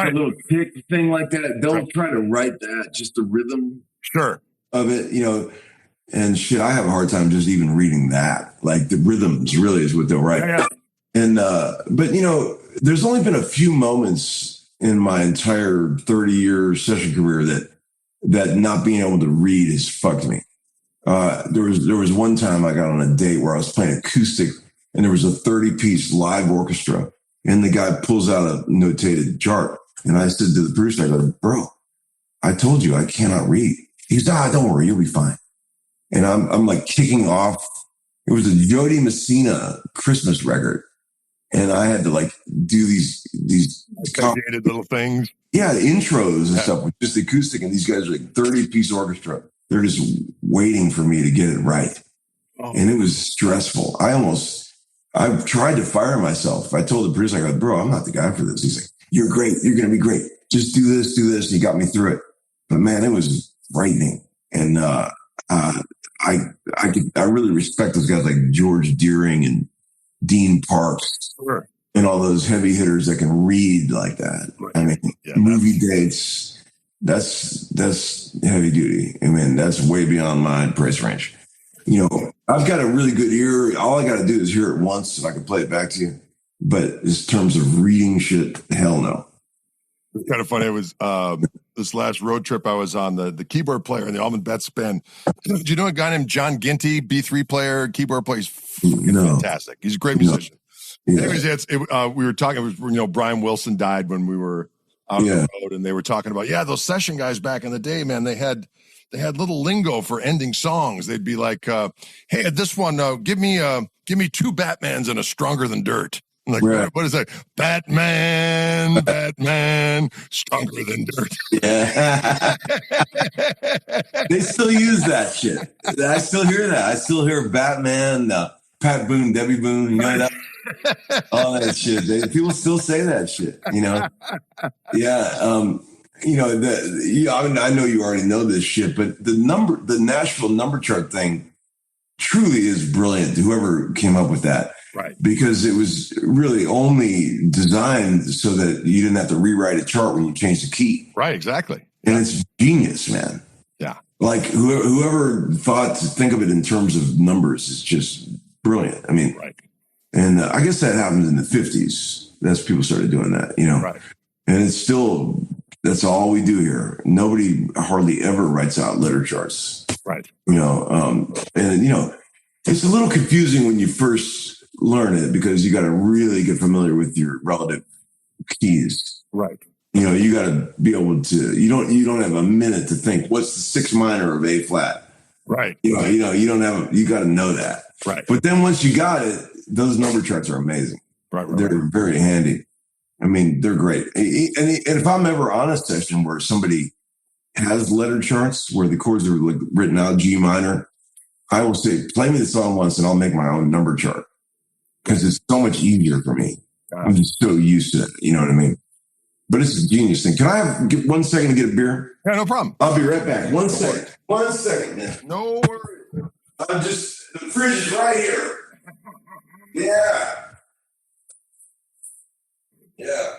little kick thing like that, don't try to write that, just the rhythm of it, And shit, I have a hard time just even reading that. Like the rhythms really is what they'll write. Yeah. And, but there's only been a few moments in my entire 30-year session career that not being able to read has fucked me. There was one time I got on a date where I was playing acoustic and there was a 30-piece live orchestra and the guy pulls out a notated chart. And I said to the producer, I go, bro, I told you I cannot read. He goes, don't worry, you'll be fine. And I'm like kicking off. It was a Jody Messina Christmas record. And I had to like do these complicated little things. Yeah, intros and stuff with just acoustic. And these guys are like 30-piece orchestra. They're just waiting for me to get it right. Oh. And it was stressful. I tried to fire myself. I told the producer, I go, bro, I'm not the guy for this. He's like, you're great. You're going to be great. Just do this. And he got me through it. But man, it was frightening. And, I really respect those guys like George Deering and Dean Parks and all those heavy hitters that can read like that. Right. I mean, movie dates, that's heavy duty. I mean, that's way beyond my price range. I've got a really good ear. All I got to do is hear it once and I can play it back to you. But in terms of reading shit, hell no. It's kind of funny. It was this last road trip I was on, the keyboard player in the Almond Betts band. Do you know a guy named John Ginty, B3 player, keyboard player? He's fantastic. He's a great musician. Yeah. Anyways, we were talking, it was, Brian Wilson died when we were out on the road, and they were talking about, those session guys back in the day, man, they had little lingo for ending songs. They'd be like, hey, at this one, give me 2 Batmans and a Stronger Than Dirt. I'm like, what is that? Batman, stronger than dirt. Yeah. They still use that shit. I still hear that. I still hear Batman, Pat Boone, Debbie Boone, that. All that shit. People still say that shit, Yeah. I know you already know this shit, but the Nashville number chart thing truly is brilliant. Whoever came up with that. Right. Because it was really only designed so that you didn't have to rewrite a chart when you changed the key. Right, exactly. And it's genius, man. Yeah. Like whoever thought to think of it in terms of numbers is just brilliant. I mean, right. And I guess that happened in the 50s. That's people started doing that, Right. And it's still, that's all we do here. Nobody hardly ever writes out letter charts. Right. It's a little confusing when you first learn it because you got to really get familiar with your relative keys. Right. You got to be able to, you don't have a minute to think, what's the 6 minor of A flat? Right. You got to know that. Right. But then once you got it, those number charts are amazing. Right. They're very handy. I mean, they're great. And if I'm ever on a session where somebody has letter charts where the chords are like written out G minor, I will say, play me the song once and I'll make my own number chart because it's so much easier for me. I'm just so used to it. You know what I mean? But it's a genius thing. Can I get 1 second to get a beer? Yeah, no problem. I'll be right back. 1 second. 1 second, man. No worries. The fridge is right here. Yeah. Yeah.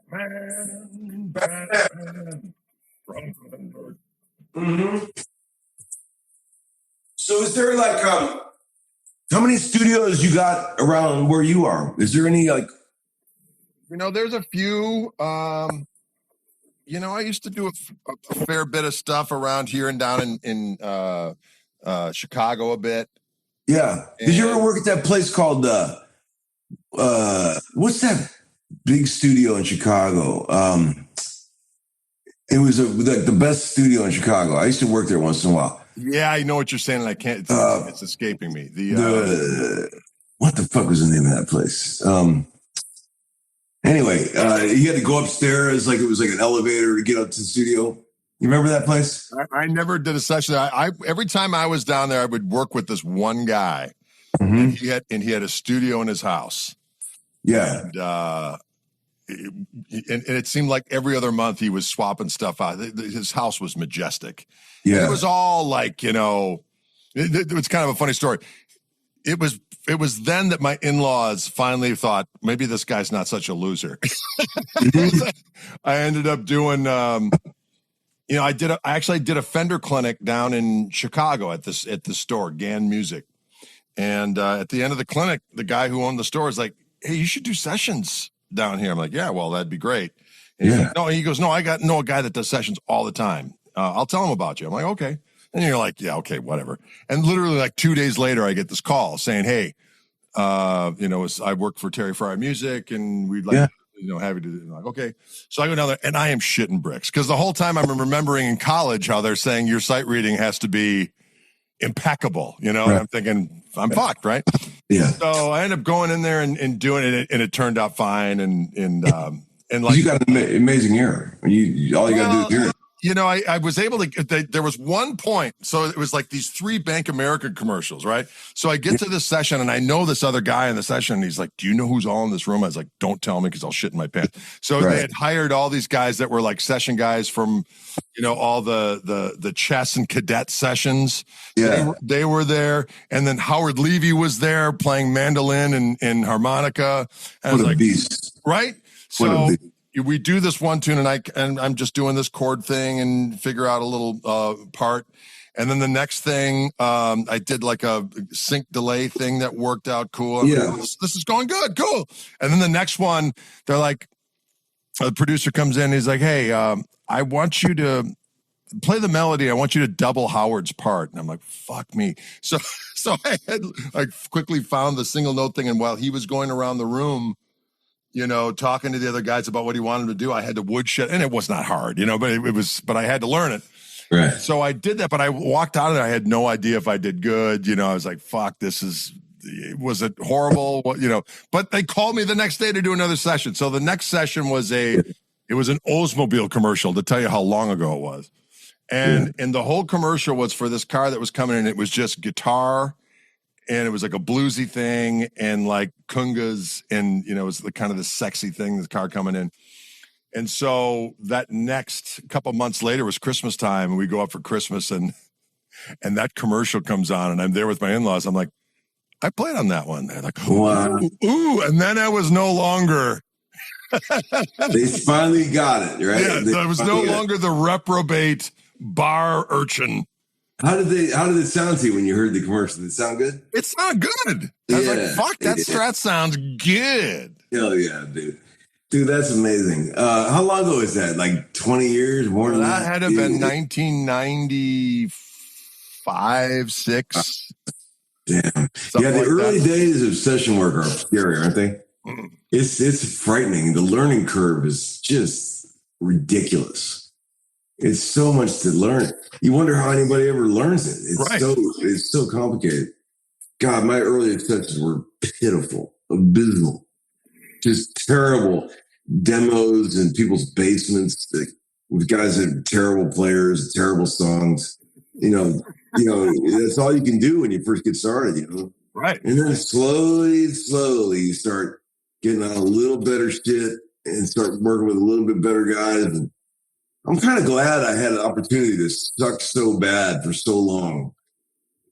Batman. Mm-hmm. So is there like, how many studios you got around where you are? Is there any like? There's a few. I used to do a fair bit of stuff around here and down in Chicago a bit. Yeah. Did you ever work at that place called what's that big studio in Chicago? It was like the best studio in Chicago. I used to work there once in a while. Yeah, I know what you're saying. And I can't. It's escaping me. What the fuck was the name of that place? Anyway, you had to go upstairs like it was like an elevator to get up to the studio. You remember that place? I never did a session. I every time I was down there, I would work with this one guy, mm-hmm. and he had a studio in his house. Yeah, and it seemed like every other month he was swapping stuff out. His house was majestic. Yeah, and it was all like it was kind of a funny story. It was then that my in-laws finally thought maybe this guy's not such a loser. I ended up doing. I actually did a Fender clinic down in Chicago at the store, GAN Music. And at the end of the clinic, the guy who owned the store is like, "Hey, you should do sessions down here." I'm like, "Yeah, well, that'd be great." And he goes, "No, I know a guy that does sessions all the time. I'll tell him about you." I'm like, "Okay." And you're like, "Yeah, okay, whatever." And literally like 2 days later, I get this call saying, "Hey, I work for Terry Fryer Music and we'd like happy to do. Like, okay. So I go down there and I am shitting bricks because the whole time I'm remembering in college how they're saying your sight reading has to be impeccable, Right. And I'm thinking I'm fucked, right? Yeah. So I end up going in there and doing it, and it turned out fine. And like you got an amazing ear. All you got to do is hear it. I was able to, there was one point. So it was like these 3 Bank American commercials, right? So I get to this session and I know this other guy in the session. And he's like, "Do you know who's all in this room?" I was like, "Don't tell me because I'll shit in my pants." So They had hired all these guys that were like session guys from, all the chess and cadet sessions. Yeah. They were there. And then Howard Levy was there playing mandolin and harmonica. And what I was a like, beast. Right? So we do this one tune and I'm just doing this chord thing and figure out a little part. And then the next thing, I did like a sync delay thing that worked out cool. Yeah. This is going good. Cool. And then the next one, they're like, the producer comes in. He's like, "Hey, I want you to play the melody. I want you to double Howard's part." And I'm like, "Fuck me." So I quickly found the single note thing. And while he was going around the room, talking to the other guys about what he wanted to do, I had to woodshed, and it was not hard, but I had to learn it. Right. So I did that, but I walked out of there. I had no idea if I did good. I was like, "Fuck, was it horrible?" But they called me the next day to do another session. So the next session was it was an Oldsmobile commercial, to tell you how long ago it was. And the whole commercial was for this car that was coming in. It was just guitar, and it was like a bluesy thing and like congas, and it was the kind of the sexy thing, the car coming in. And so that next couple months later was Christmas time, and we go up for Christmas, and that commercial comes on, and I'm there with my in-laws. I'm like, "I played on that one." They're like, "Wow." Ooh. And then I was no longer. They finally got it, right? Yeah, I was no longer the reprobate bar urchin. How did it sound to you when you heard the commercial? Did it sound good? It sounded good. I was like, "Fuck, that Strat sounds good." Hell yeah, dude. Dude, that's amazing. How long ago is that? Like 20 years? More than that? That had to have been 1995, 6. Damn. Yeah, the early days of session work are scary, aren't they? Mm. It's frightening. The learning curve is just ridiculous. It's so much to learn. You wonder how anybody ever learns it. It's so complicated. God, my earliest sessions were pitiful, abysmal. Just terrible demos in people's basements with guys that are terrible players, terrible songs. you know, that's all you can do when you first get started, you know? Right. And then slowly you start getting on a little better shit and start working with a little bit better guys. And I'm kind of glad I had an opportunity to suck so bad for so long,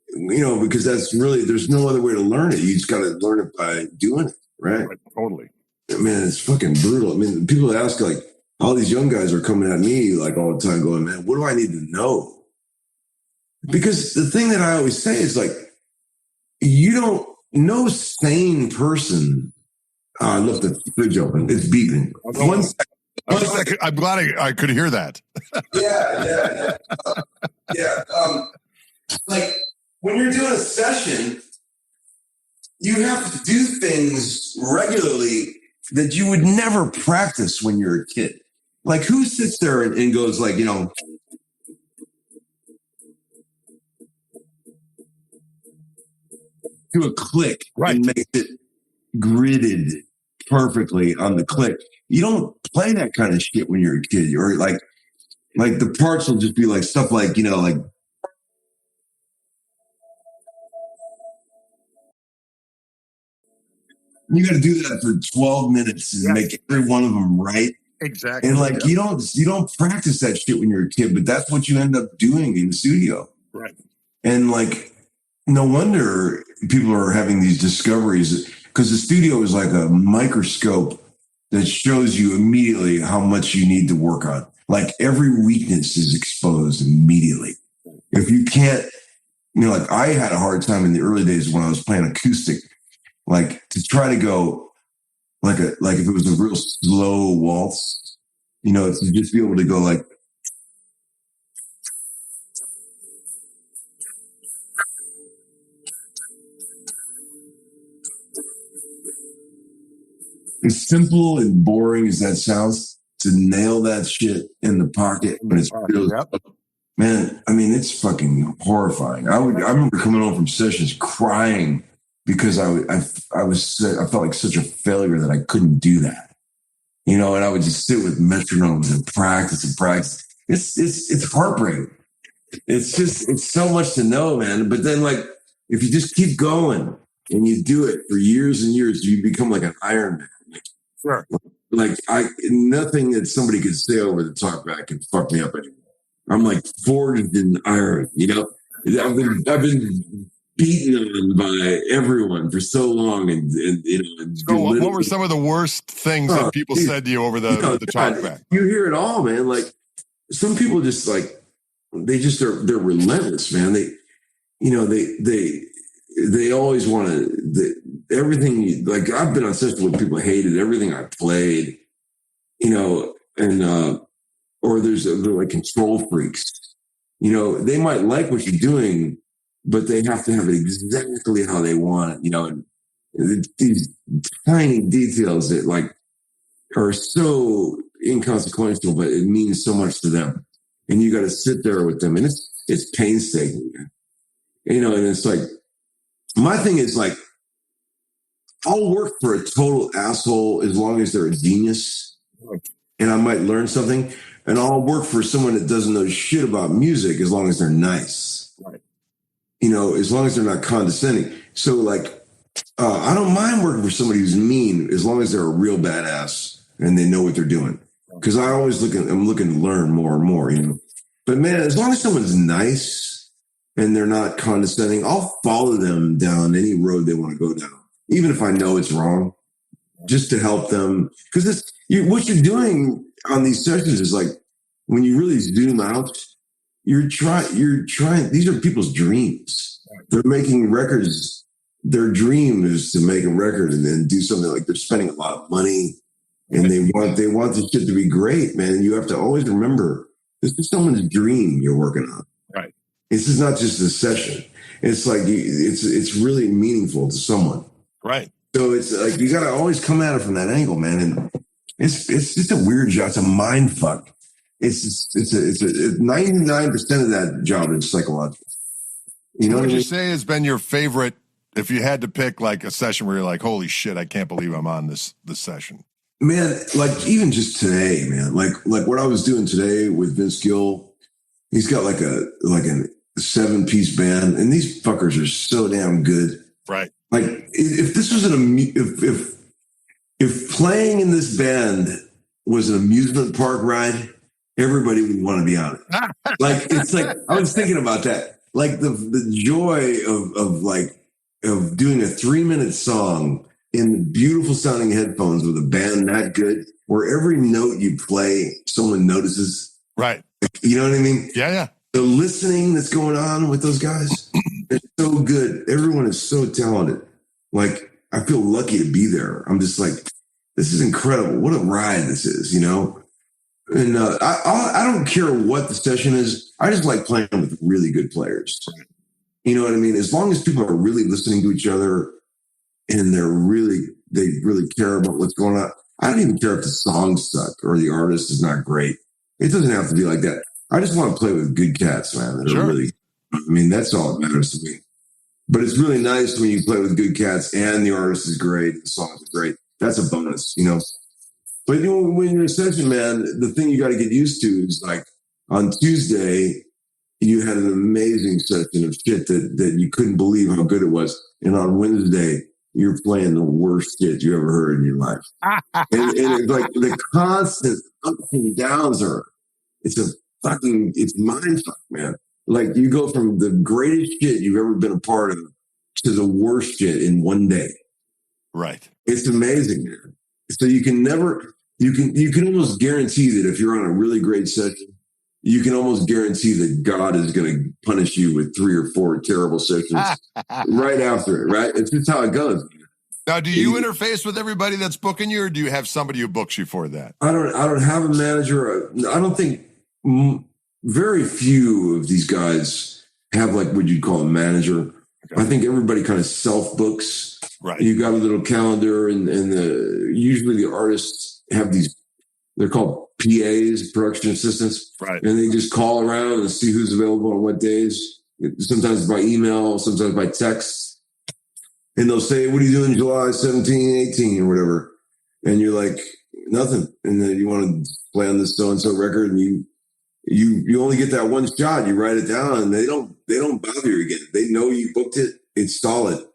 you know, because that's really, there's no other way to learn it. You just got to learn it by doing it, right? Totally. Man, it's fucking brutal. I mean, people ask, like, all these young guys are coming at me like all the time going, man, what do I need to know? Because the thing that I always say is like, no sane person. I left the fridge open. It's beeping. One second. I'm glad I could hear that. Yeah. Like when you're doing a session, you have to do things regularly that you would never practice when you're a kid. Like who sits there and goes like, you know, do a click and makes it gridded perfectly on the click. You don't play that kind of shit when you're a kid. Or like the parts will just be like stuff like, you know, like you got to do that for 12 minutes and make every one of them right. Exactly. And like you don't practice that shit when you're a kid, but that's what you end up doing in the studio. Right. And like no wonder people are having these discoveries because the studio is like a microscope that shows you immediately how much you need to work on. Like every weakness is exposed immediately. If you can't, you know, like I had a hard time in the early days when I was playing acoustic, like to try to go like if it was a real slow waltz, you know, to just be able to go like, as simple and boring as that sounds, to nail that shit in the pocket when it's real, man, I mean, it's fucking horrifying. I remember coming home from sessions crying because I felt like such a failure that I couldn't do that, you know. And I would just sit with metronomes and practice. It's heartbreaking. It's so much to know, man. But then, like, if you just keep going and you do it for years and years, you become like an Iron Man. Sure. Like nothing that somebody could say over the talkback can fuck me up anymore. I'm like forged in iron, you know. I've been beaten on by everyone for so long, and you know. So what were some of the worst things that people said to you over the talkback? You hear it all, man. Like some people just like they're relentless, man. They always want to everything. Like I've been on sessions where people hated everything I played, you know, and or they're like control freaks. You know, they might like what you're doing, but they have to have it exactly how they want it, you know, and these tiny details that like are so inconsequential, but it means so much to them. And you got to sit there with them, and it's painstaking, you know. And it's like my thing is like I'll work for a total asshole as long as they're a genius, and I might learn something. And I'll work for someone that doesn't know shit about music as long as they're nice. Right. You know, as long as they're not condescending. So like, I don't mind working for somebody who's mean as long as they're a real badass and they know what they're doing. Because I'm looking to learn more and more, you know. But man, as long as someone's nice and they're not condescending, I'll follow them down any road they want to go down, even if I know it's wrong, just to help them. Because what you're doing on these sessions is like when you really zoom out, you're trying, these are people's dreams. They're making records. Their dream is to make a record and then do something. Like they're spending a lot of money and they want this shit to be great, man. You have to always remember this is someone's dream you're working on. Right. This is not just a session. It's like, it's really meaningful to someone. Right. So it's like, you got to always come at it from that angle, man. And it's just a weird job. It's a mind fuck. It's 99% of that job is psychological. You know what what you say has been your favorite, if you had to pick like a session where you're like, holy shit, I can't believe I'm on this session? Man, like even just today, man, like what I was doing today with Vince Gill, he's got like an 7-piece band, and these fuckers are so damn good. Right. Like if this was if playing in this band was an amusement park ride, everybody would want to be on it. Like it's like I was thinking about that. Like the joy of doing a 3-minute song in beautiful sounding headphones with a band that good, where every note you play, someone notices. Right. You know what I mean? Yeah, yeah. The listening that's going on with those guys is so good. Everyone is so talented. Like, I feel lucky to be there. I'm just like, this is incredible. What a ride this is, you know? And I don't care what the session is. I just like playing with really good players. You know what I mean? As long as people are really listening to each other and they really care about what's going on. I don't even care if the songs suck or the artist is not great. It doesn't have to be like that. I just want to play with good cats, man. That are really, I mean, that's all that matters to me. But it's really nice when you play with good cats and the artist is great, the songs are great. That's a bonus, you know. But you know, when you're in a session, man, the thing you got to get used to is like on Tuesday, you had an amazing session of shit that you couldn't believe how good it was. And on Wednesday, you're playing the worst shit you ever heard in your life. and it's like the constant ups and downs it's mind fuck, man. Like you go from the greatest shit you've ever been a part of to the worst shit in one day. Right. It's amazing, man. So you can almost guarantee that if you're on a really great session, you can almost guarantee that God is going to punish you with 3 or 4 terrible sessions right after it, right? It's just how it goes. Now, do you interface with everybody that's booking you, or do you have somebody who books you for that? I don't have a manager. I don't think very few of these guys have like what you'd call a manager. Okay. I think everybody kind of self-books. Right. You got a little calendar, and usually the artists have these. They're called PAs, production assistants. Right. And they just call around and see who's available on what days. Sometimes by email, sometimes by text. And they'll say, what are you doing July 17, 18 or whatever? And you're like, nothing. And then you want to play on this so-and-so record, and you only get that one shot. You write it down, and they don't bother you again. They know you booked it. It's solid.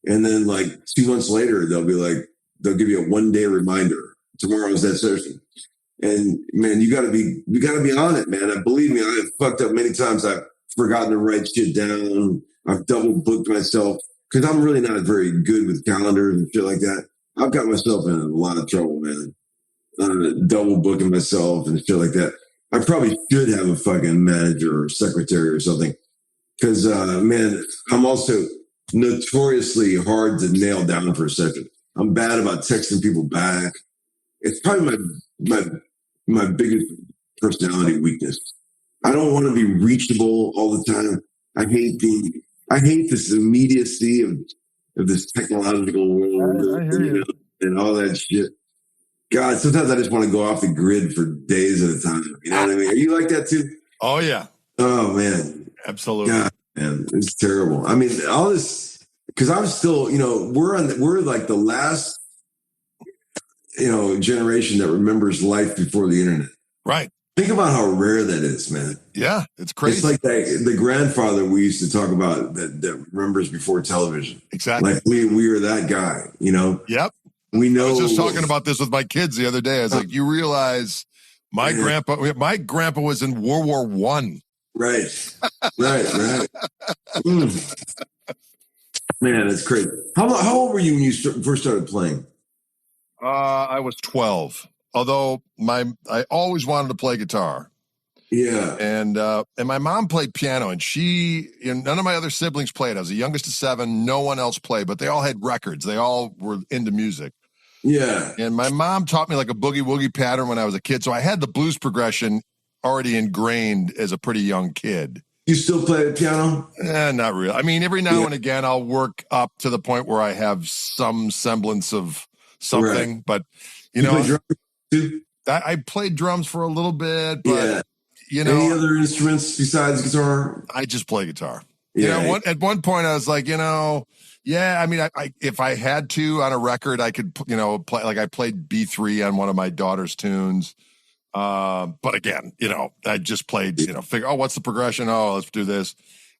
And then like 2 months later, they'll give you a 1-day reminder. Tomorrow's that session. And man, you gotta be on it, man. And believe me, I have fucked up many times. I've forgotten to write shit down. I've double booked myself because I'm really not very good with calendars and shit like that. I've got myself in a lot of trouble, man. Double booking myself and shit like that. I probably should have a fucking manager or secretary or something. Because, man, I'm also notoriously hard to nail down for a session. I'm bad about texting people back. It's probably my biggest personality weakness. I don't want to be reachable all the time. I hate this immediacy of this technological world, I hear you. And all that shit. God, sometimes I just want to go off the grid for days at a time. You know what I mean? Are you like that too? Oh yeah. Oh man. Absolutely. God, man, it's terrible. I mean, all this because I'm still, you know, we're like the last, you know, generation that remembers life before the internet. Right. Think about how rare that is, man. Yeah, it's crazy. It's like the grandfather we used to talk about that remembers before television. Exactly. Like we are that guy, you know? Yep. We know. I was just talking about this with my kids the other day. I was like, you realize my grandpa was in World War I. Right. Right. Man, it's crazy. How old were you when you first started playing? I was 12. Although I always wanted to play guitar. Yeah. And my mom played piano, and none of my other siblings played. I was the youngest of 7. No one else played, but they all had records. They all were into music. Yeah. And my mom taught me like a boogie woogie pattern when I was a kid. So I had the blues progression already ingrained as a pretty young kid. You still play the piano? Not really. I mean, every now and again, I'll work up to the point where I have some semblance of something. Right. But, you know, play drums too? I played drums for a little bit, but, you know. Any other instruments besides guitar? I just play guitar. Yeah. You know, at one point I was like, you know, yeah, I mean, I if I had to on a record, I could, you know, play, like I played B3 on one of my daughter's tunes. But again, you know, I just played, you know, what's the progression? Oh, let's do this.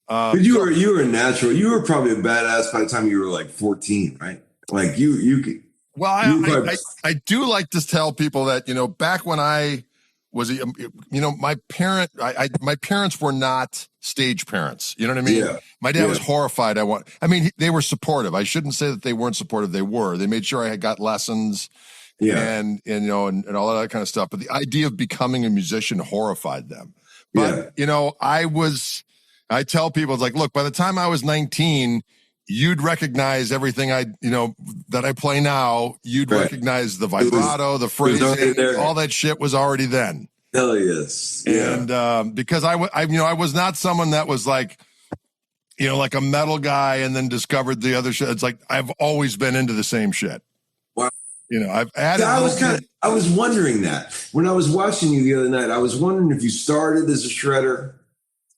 But you were a natural. You were probably a badass by the time you were like 14, right? Like you. Well, I do like to tell people that, back when I was, my parents were not stage parents. You know what I mean? Yeah. My dad was horrified. They were supportive. I shouldn't say that they weren't supportive. They were. They made sure I had got lessons and all of that kind of stuff. But the idea of becoming a musician horrified them. But, I tell people, it's like, look, by the time I was 19, you'd recognize everything that I play now. You'd recognize the vibrato, the phrasing, all that shit was already then. Hell yes. Yeah. And because I was not someone that was like, like a metal guy and then discovered the other shit. It's like, I've always been into the same shit. Wow. I've added. I was wondering that when I was watching you the other night. I was wondering if you started as a shredder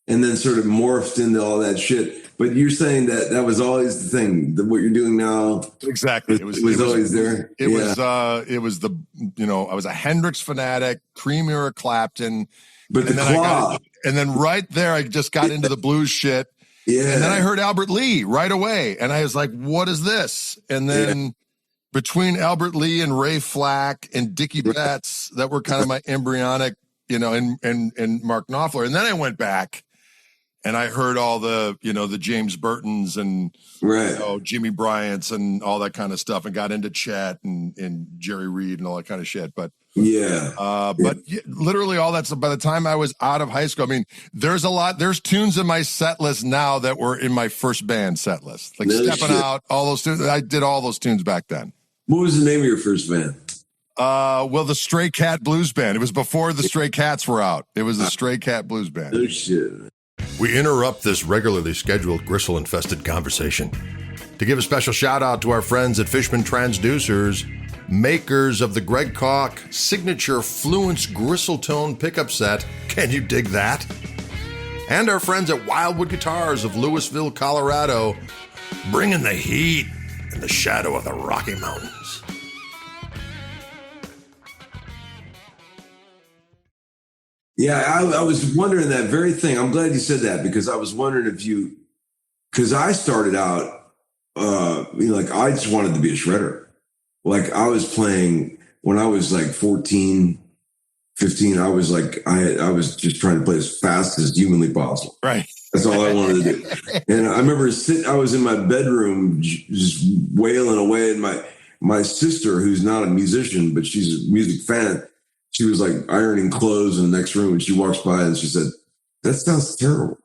and then sort of morphed into all that shit. But you're saying that was always the thing, that what you're doing now. Exactly. It was always there. It was I was a Hendrix fanatic, Cream era Clapton. But and then right there, I just got into the blues shit. Yeah. And then I heard Albert Lee right away. And I was like, what is this? And then between Albert Lee and Ray Flack and Dickie Betts, that were kind of my embryonic, and Mark Knopfler. And then I went back and I heard all the, the James Burtons and Jimmy Bryant's and all that kind of stuff, and got into Chet and Jerry Reed and all that kind of shit. But literally all that stuff. By the time I was out of high school, there's tunes in my set list now that were in my first band set list, like Stepping Out, all those tunes. I did all those tunes back then. What was the name of your first band? The Stray Cat Blues Band. It was before the Stray Cats were out. It was the Stray Cat Blues Band. Oh shit. We interrupt this regularly scheduled gristle-infested conversation to give a special shout-out to our friends at Fishman Transducers, makers of the Greg Koch signature Fluence Gristle Tone pickup set. Can you dig that? And our friends at Wildwood Guitars of Louisville, Colorado, bringing the heat in the shadow of the Rocky Mountains. Yeah, I was wondering that very thing. I'm glad you said that, because I was wondering because I started out, I just wanted to be a shredder. Like I was playing when I was like 14, 15. I was like, I was just trying to play as fast as humanly possible. Right. That's all I wanted to do. And I remember I was in my bedroom just wailing away. And my sister, who's not a musician, but she's a music fan, she was like ironing clothes in the next room, and she walks by and she said, "That sounds terrible."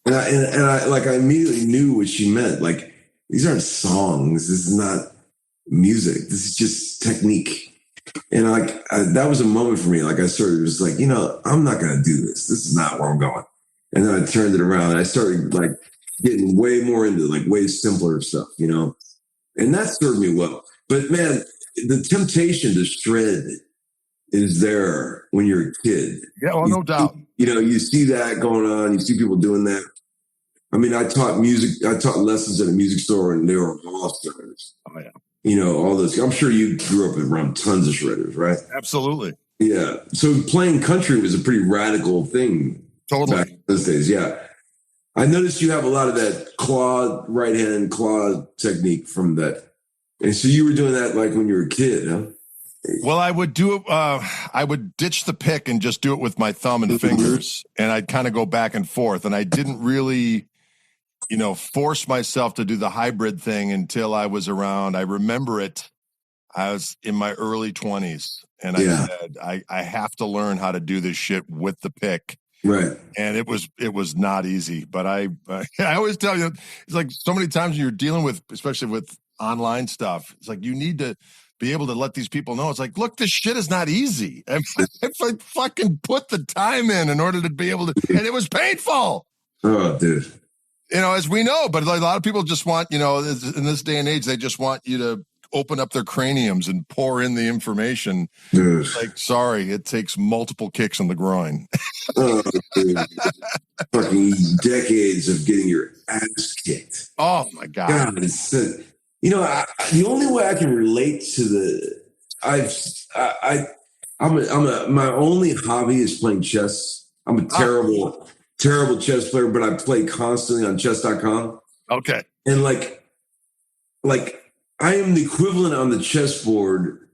and I immediately knew what she meant. Like, these aren't songs. This is not music. This is just technique. And that was a moment for me. Like I started was like, I'm not going to do this. This is not where I'm going. And then I turned it around and I started like getting way more into like way simpler stuff, and that served me well. But man, the temptation to shred is there when you're a kid. Yeah, well, no doubt. You see that going on. You see people doing that. I mean, I taught lessons at a music store, and they were all shredders. Oh, yeah. All those. I'm sure you grew up around tons of shredders, right? Absolutely. Yeah. So playing country was a pretty radical thing. Totally. Back in those days, yeah. I noticed you have a lot of that right hand claw technique from that. And so you were doing that like when you were a kid, huh? Well, I would do it. I would ditch the pick and just do it with my thumb and fingers, and I'd kind of go back and forth. And I didn't really, force myself to do the hybrid thing until I was around. I remember it. I was in my early 20s, and I said, I have to learn how to do this shit with the pick. Right. And it was not easy, but I always tell you, it's like so many times when you're dealing with, especially with online stuff, it's like you need to be able to let these people know. It's like, look, this shit is not easy. If I fucking put the time in order to be able to, and it was painful. Oh, dude. As we know, but a lot of people just want, in this day and age, they just want you to open up their craniums and pour in the information. Dude. Like, sorry, it takes multiple kicks in the groin. Oh, dude. Fucking decades of getting your ass kicked. Oh my God. God, it's the only way I can relate to my only hobby is playing chess. I'm a terrible terrible chess player, but I play constantly on chess.com. Okay. And like I am the equivalent on the chessboard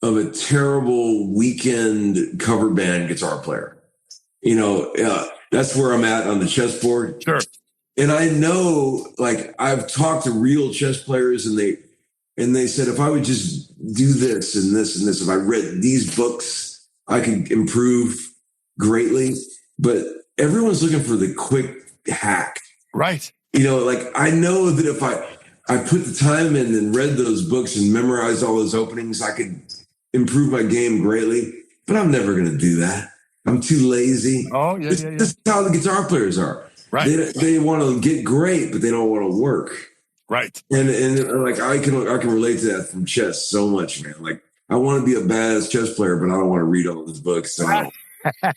of a terrible weekend cover band guitar player. That's where I'm at on the chessboard. Sure. And I know, like, I've talked to real chess players, and they said, if I would just do this and this and this, if I read these books, I could improve greatly. But everyone's looking for the quick hack. Right. Like, I know that if I put the time in and read those books and memorized all those openings, I could improve my game greatly. But I'm never going to do that. I'm too lazy. Oh, yeah. This is how the guitar players are. Right. They want to get great, but they don't want to work. Right. And like I can relate to that from chess so much, man. Like, I want to be a badass chess player, but I don't want to read all these books. So, so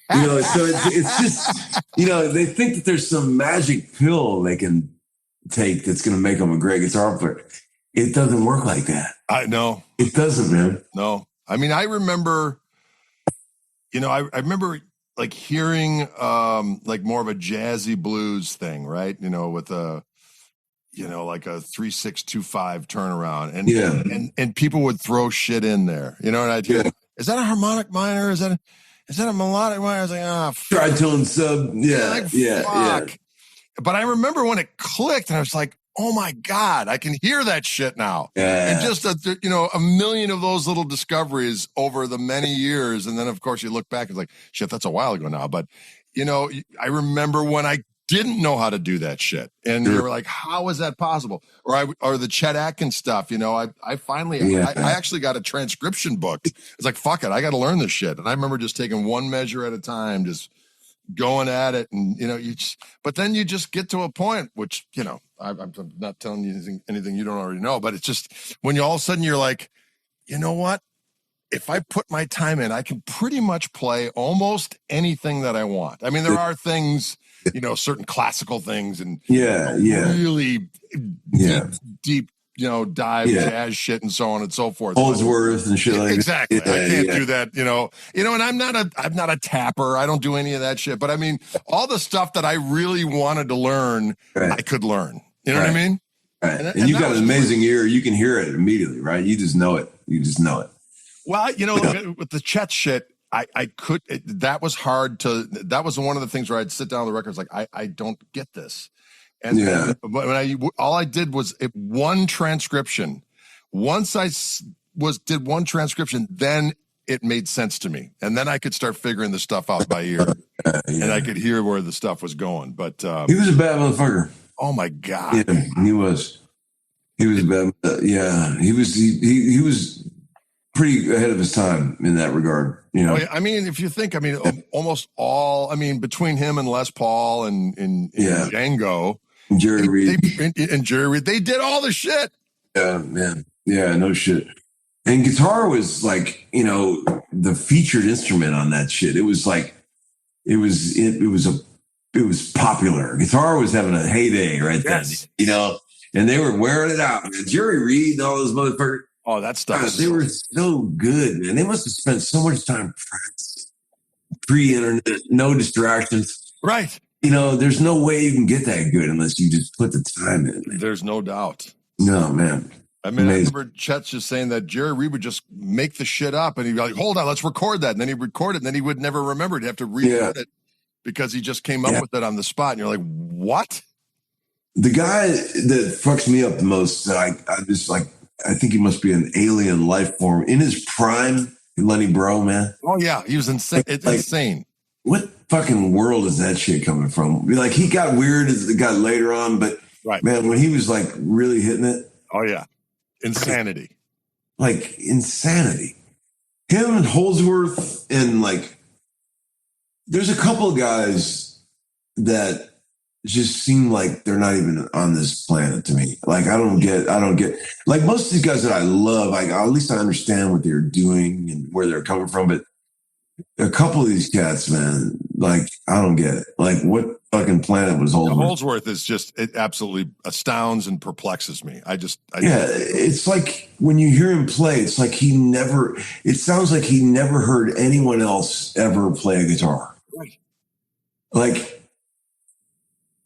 it's just, they think that there's some magic pill they can take that's going to make them a great guitar player. It doesn't work like that. I know. It doesn't, man. No. I mean, I remember, I remember like hearing like more of a jazzy blues thing, right? With a like a 3-6-2-5 turnaround, and people would throw shit in there, and I'd hear, is that a harmonic minor? Is that a melodic minor? I was like, tritone sub, fuck. But I remember when it clicked, and I was like, oh my God, I can hear that shit now. Yeah. And just a million of those little discoveries over the many years. And then of course you look back and it's like, shit, that's a while ago now. But I remember when I didn't know how to do that shit. And you were like, how is that possible? Or the Chet Atkins stuff, I finally, I actually got a transcription book. It's like, fuck it, I got to learn this shit. And I remember just taking one measure at a time, just going at it. And, but then you just get to a point, which, I'm not telling you anything you don't already know, but it's just when you all of a sudden you're like, you know what? If I put my time in, I can pretty much play almost anything that I want. I mean, there are things, certain classical things and really deep, dive jazz shit and so on and so forth. Holdsworth and shit like that. Exactly. I can't do that, and I'm not a tapper. I don't do any of that shit. But I mean, all the stuff that I really wanted to learn, I could learn. You know what I mean? Right. And you've got an amazing ear. You can hear it immediately, right? You just know it. Well, with the Chet shit, that was hard that was one of the things where I'd sit down on the records like, I don't get this. And but all I did was one transcription. Once I did one transcription, then it made sense to me. And then I could start figuring the stuff out by ear and I could hear where the stuff was going. But he was a bad motherfucker. Oh my God. Yeah, he was a bad. He was pretty ahead of his time in that regard. I mean, if you think, almost all, between him and Les Paul and Django, and Jerry Reed, they did all the shit. Yeah, man. Yeah, no shit. And guitar was like, the featured instrument on that shit. It was like, it was popular. Guitar was having a heyday right then, and they were wearing it out. And Jerry Reed and all those motherfuckers. Oh, that stuff. They were so good, man. They must have spent so much time practicing. Pre-internet, no distractions. Right. There's no way you can get that good unless you just put the time in. Man. There's no doubt. No, man. I remember Chet's just saying that Jerry Reed would just make the shit up and he'd be like, hold on, let's record that. And then he'd record it and then he would never remember it. He'd have to record it because he just came up with it on the spot. And you're like, what? The guy that fucks me up the most, I just like, I think he must be an alien life form. In his prime, Lenny Bro, man. Oh, yeah. He was insane. It's insane. What fucking world is that shit coming from? Like, he got weird as it got later on, but man, when he was like really hitting it. Oh, yeah. Insanity. Like, insanity. Him and Holdsworth and like, there's a couple of guys that just seem like they're not even on this planet to me. Like, I don't get, like most of these guys that I love, at least I understand what they're doing and where they're coming from. But a couple of these cats, man, like, I don't get it. Like, what fucking planet was Holdsworth? Holdsworth is just, it absolutely astounds and perplexes me. It's like when you hear him play, it's like it sounds like he never heard anyone else ever play a guitar. Right. Like,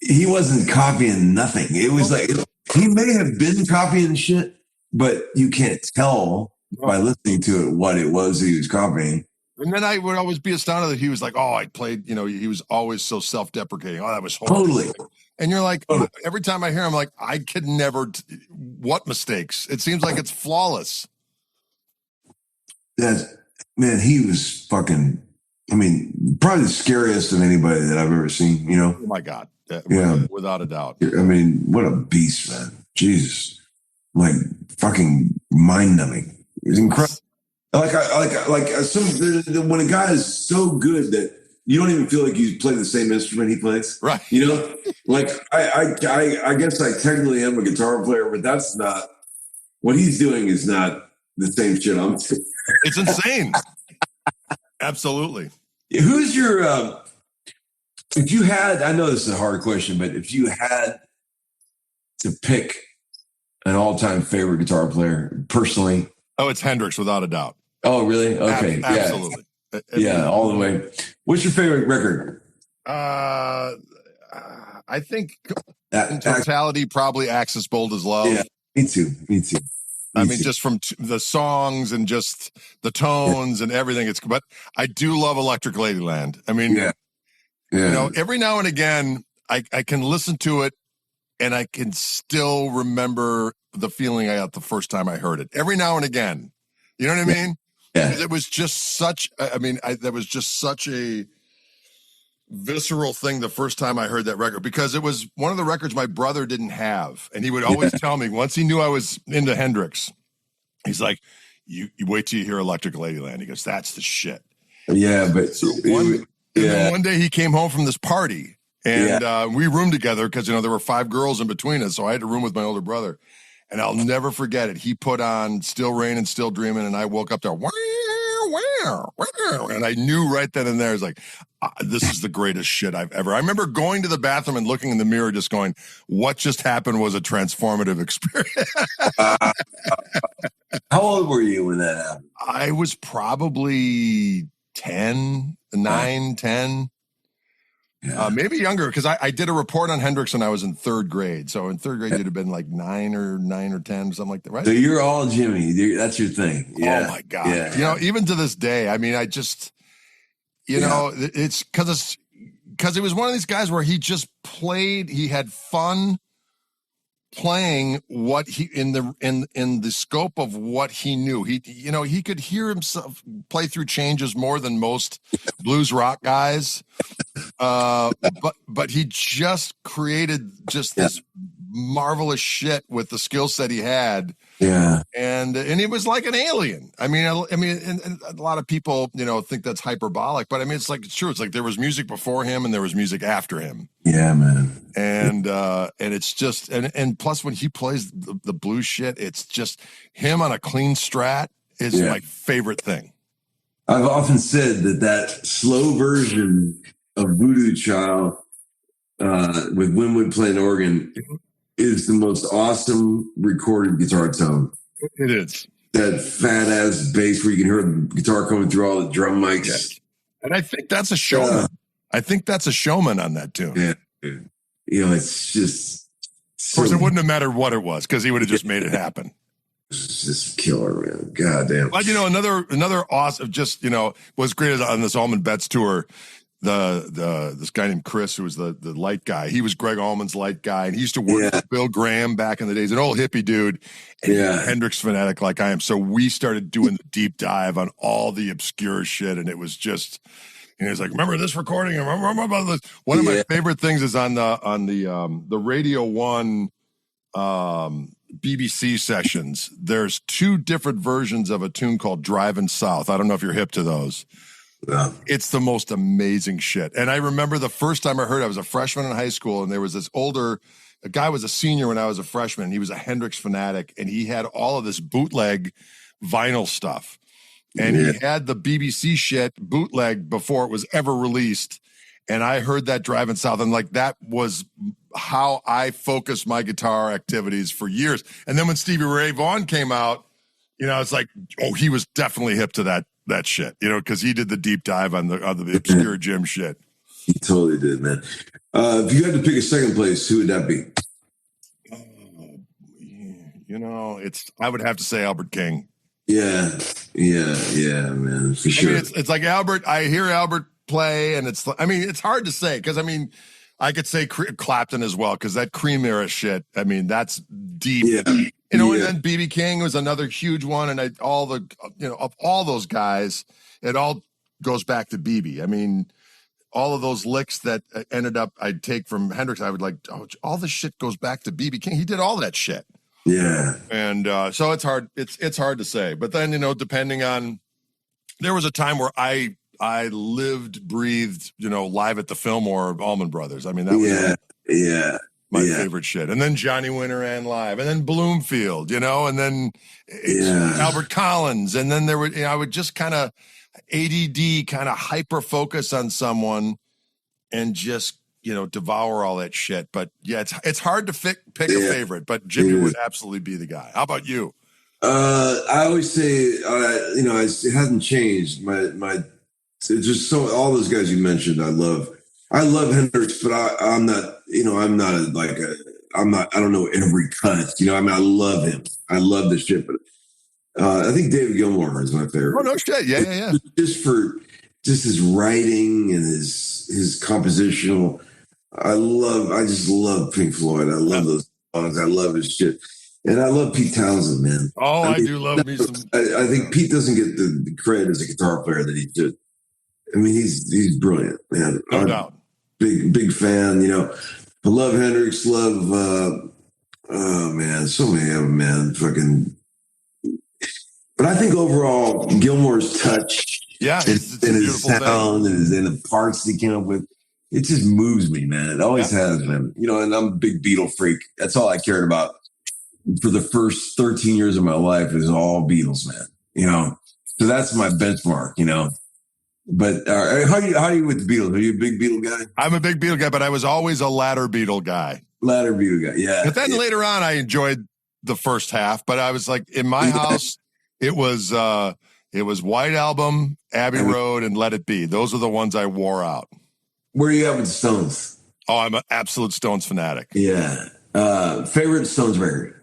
he wasn't copying nothing. It was like he may have been copying shit, but you can't tell by listening to it what it was he was copying. And then I would always be astounded that he was like, "Oh, I played." You know, he was always so self-deprecating. Oh, that was horrible. Totally. And you're like, every time I hear him, like, I could never. What mistakes? It seems like it's flawless. Man, he was fucking. I mean, probably the scariest of anybody that I've ever seen. You know? Oh my God. Yeah, without a doubt. I mean, what a beast, man! Jesus, like fucking mind numbing. It was incredible. When a guy is so good that you don't even feel like you play the same instrument he plays, right? You know, like I guess I technically am a guitar player, but that's not what he's doing. Is not the same shit I'm doing. It's insane. Absolutely. Who's your? If you had, I know this is a hard question, but if you had to pick an all-time favorite guitar player, personally, it's Hendrix without a doubt. Oh, really? Okay. Absolutely. Yeah, all the way. What's your favorite record? I think in totality, probably Axis Bold as Love. Yeah, me too. I mean, just from the songs and just the tones and everything. But I do love Electric Ladyland. I mean, you know, every now and again, I can listen to it and I can still remember the feeling I got the first time I heard it. Every now and again. You know what I mean? Yeah. It was just such, that was just such a visceral thing the first time I heard that record, because it was one of the records my brother didn't have. And he would always tell me, once he knew I was into Hendrix, he's like, you wait till you hear Electric Ladyland. He goes, that's the shit. Yeah, but so one day he came home from this party and we roomed together because, you know, there were 5 girls in between us. So I had to room with my older brother. And I'll never forget it. He put on Still Raining, Still Dreaming, and I woke up there, and I knew right then and there, I was like, this is the greatest shit I've ever. I remember going to the bathroom and looking in the mirror just going, what just happened was a transformative experience. How old were you when that happened? I was probably 10. Yeah. Maybe younger, because I did a report on Hendrix when I was in 3rd grade. So in 3rd grade, you'd have been like 9 or 10, something like that, right? So you're all Jimmy. That's your thing. Yeah. Oh my God. Yeah. You know, even to this day, I mean, I just, you know, it's because he was one of these guys where he just played, he had fun playing what he in the scope of what he knew. He could hear himself play through changes more than most blues rock guys. But he just created just this marvelous shit with the skill set he had. Yeah. And he was like an alien. I mean, and a lot of people, you know, think that's hyperbolic, but I mean, it's true. It's like there was music before him and there was music after him. Yeah, man. And it's just, and plus when he plays the blues shit, it's just him on a clean Strat is my favorite thing. I've often said that slow version of Voodoo Child with Winwood playing organ is the most awesome recorded guitar tone. It is. That fat ass bass where you can hear the guitar coming through all the drum mics. Yes. And I think that's a showman. I think that's a showman on that tune. Yeah. You know, it's just. Of course, it wouldn't have mattered what it was because he would have just made it happen. It's just killer, man. God damn. But, you know, another awesome, just, you know, was great on this Allman Betts tour. This guy named Chris, who was the light guy, he was Greg Allman's light guy, and he used to work with Bill Graham back in the days, an old hippie dude, and Hendrix fanatic like I am. So we started doing the deep dive on all the obscure shit, and it was just, you know, he's like, remember this recording? Remember about this? One of my favorite things is on the Radio 1 BBC sessions. There's 2 different versions of a tune called Driving South. I don't know if you're hip to those. Yeah. It's the most amazing shit. And I remember the first time I heard it, I was a freshman in high school, and there was this a guy was a senior when I was a freshman, and he was a Hendrix fanatic, and he had all of this bootleg vinyl stuff. And he had the BBC shit bootleg before it was ever released. And I heard that Driving South, and like that was how I focused my guitar activities for years. And then when Stevie Ray Vaughan came out, you know, it's like, oh, he was definitely hip to that shit, you know, because he did the deep dive on the obscure Jim shit. He totally did, man. If you had to pick a second place, who would that be? I would have to say Albert King. Yeah, man, for sure. I mean, it's like Albert. I hear Albert play, and it's hard to say because I could say Clapton as well because that Cream era shit. I mean, that's deep. Yeah. And then B.B. King was another huge one, and of all those guys, it all goes back to B.B. I mean, all of those licks that ended up I'd take from Hendrix, I would like, all the shit goes back to B.B. King. He did all that shit. Yeah. And so it's hard. It's hard to say. But then, depending on, there was a time where I lived, breathed, live at the Fillmore Allman Brothers. I mean, that was my favorite shit. And then Johnny Winter and live, and then Bloomfield, and then Albert Collins. And then I would just kind of ADD, kind of hyper focus on someone and just, devour all that shit. But yeah, it's hard to pick a favorite, but Jimmy would absolutely be the guy. How about you? I always say, it hasn't changed. It's just all those guys you mentioned, I love Hendrix, but I'm not, I don't know every cut, I love him. I love this shit, but I think David Gilmour is my favorite. Oh, no shit. Yeah. Just his writing and his compositional. I just love Pink Floyd. I love those songs. I love his shit. And I love Pete Townsend, man. Oh, I do love me some. I think Pete doesn't get the credit as a guitar player that he should. I mean, he's brilliant, man. No doubt. Big fan, I love Hendrix, oh man, so many of them, man. But I think overall, Gilmour's touch, and his sound and the parts he came up with, it just moves me, man. It always has, man. And I'm a big Beatle freak. That's all I cared about for the first 13 years of my life is all Beatles, man. So that's my benchmark, But how are you with the Beatles? Are you a big Beatle guy? I'm a big Beatle guy, but I was always a latter Beatle guy. Yeah. But then later on, I enjoyed the first half. But I was like, in my house, it was White Album, Abbey Road, and Let It Be. Those are the ones I wore out. Where are you at with the Stones? Oh, I'm an absolute Stones fanatic. Yeah. Favorite Stones record?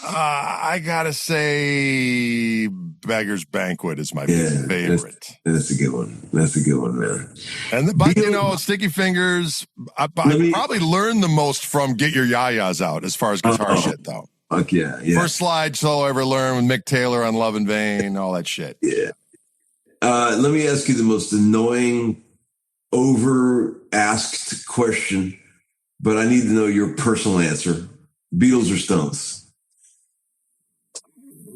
I gotta say, Beggar's Banquet is my favorite. That's a good one. That's a good one, man. And Sticky Fingers. I probably learned the most from Get Your Yayas Out as far as guitar shit, though. Fuck yeah. First slide solo I ever learned with Mick Taylor on Love in Vain, all that shit. Yeah. Let me ask you the most annoying, over-asked question, but I need to know your personal answer. Beatles or Stones?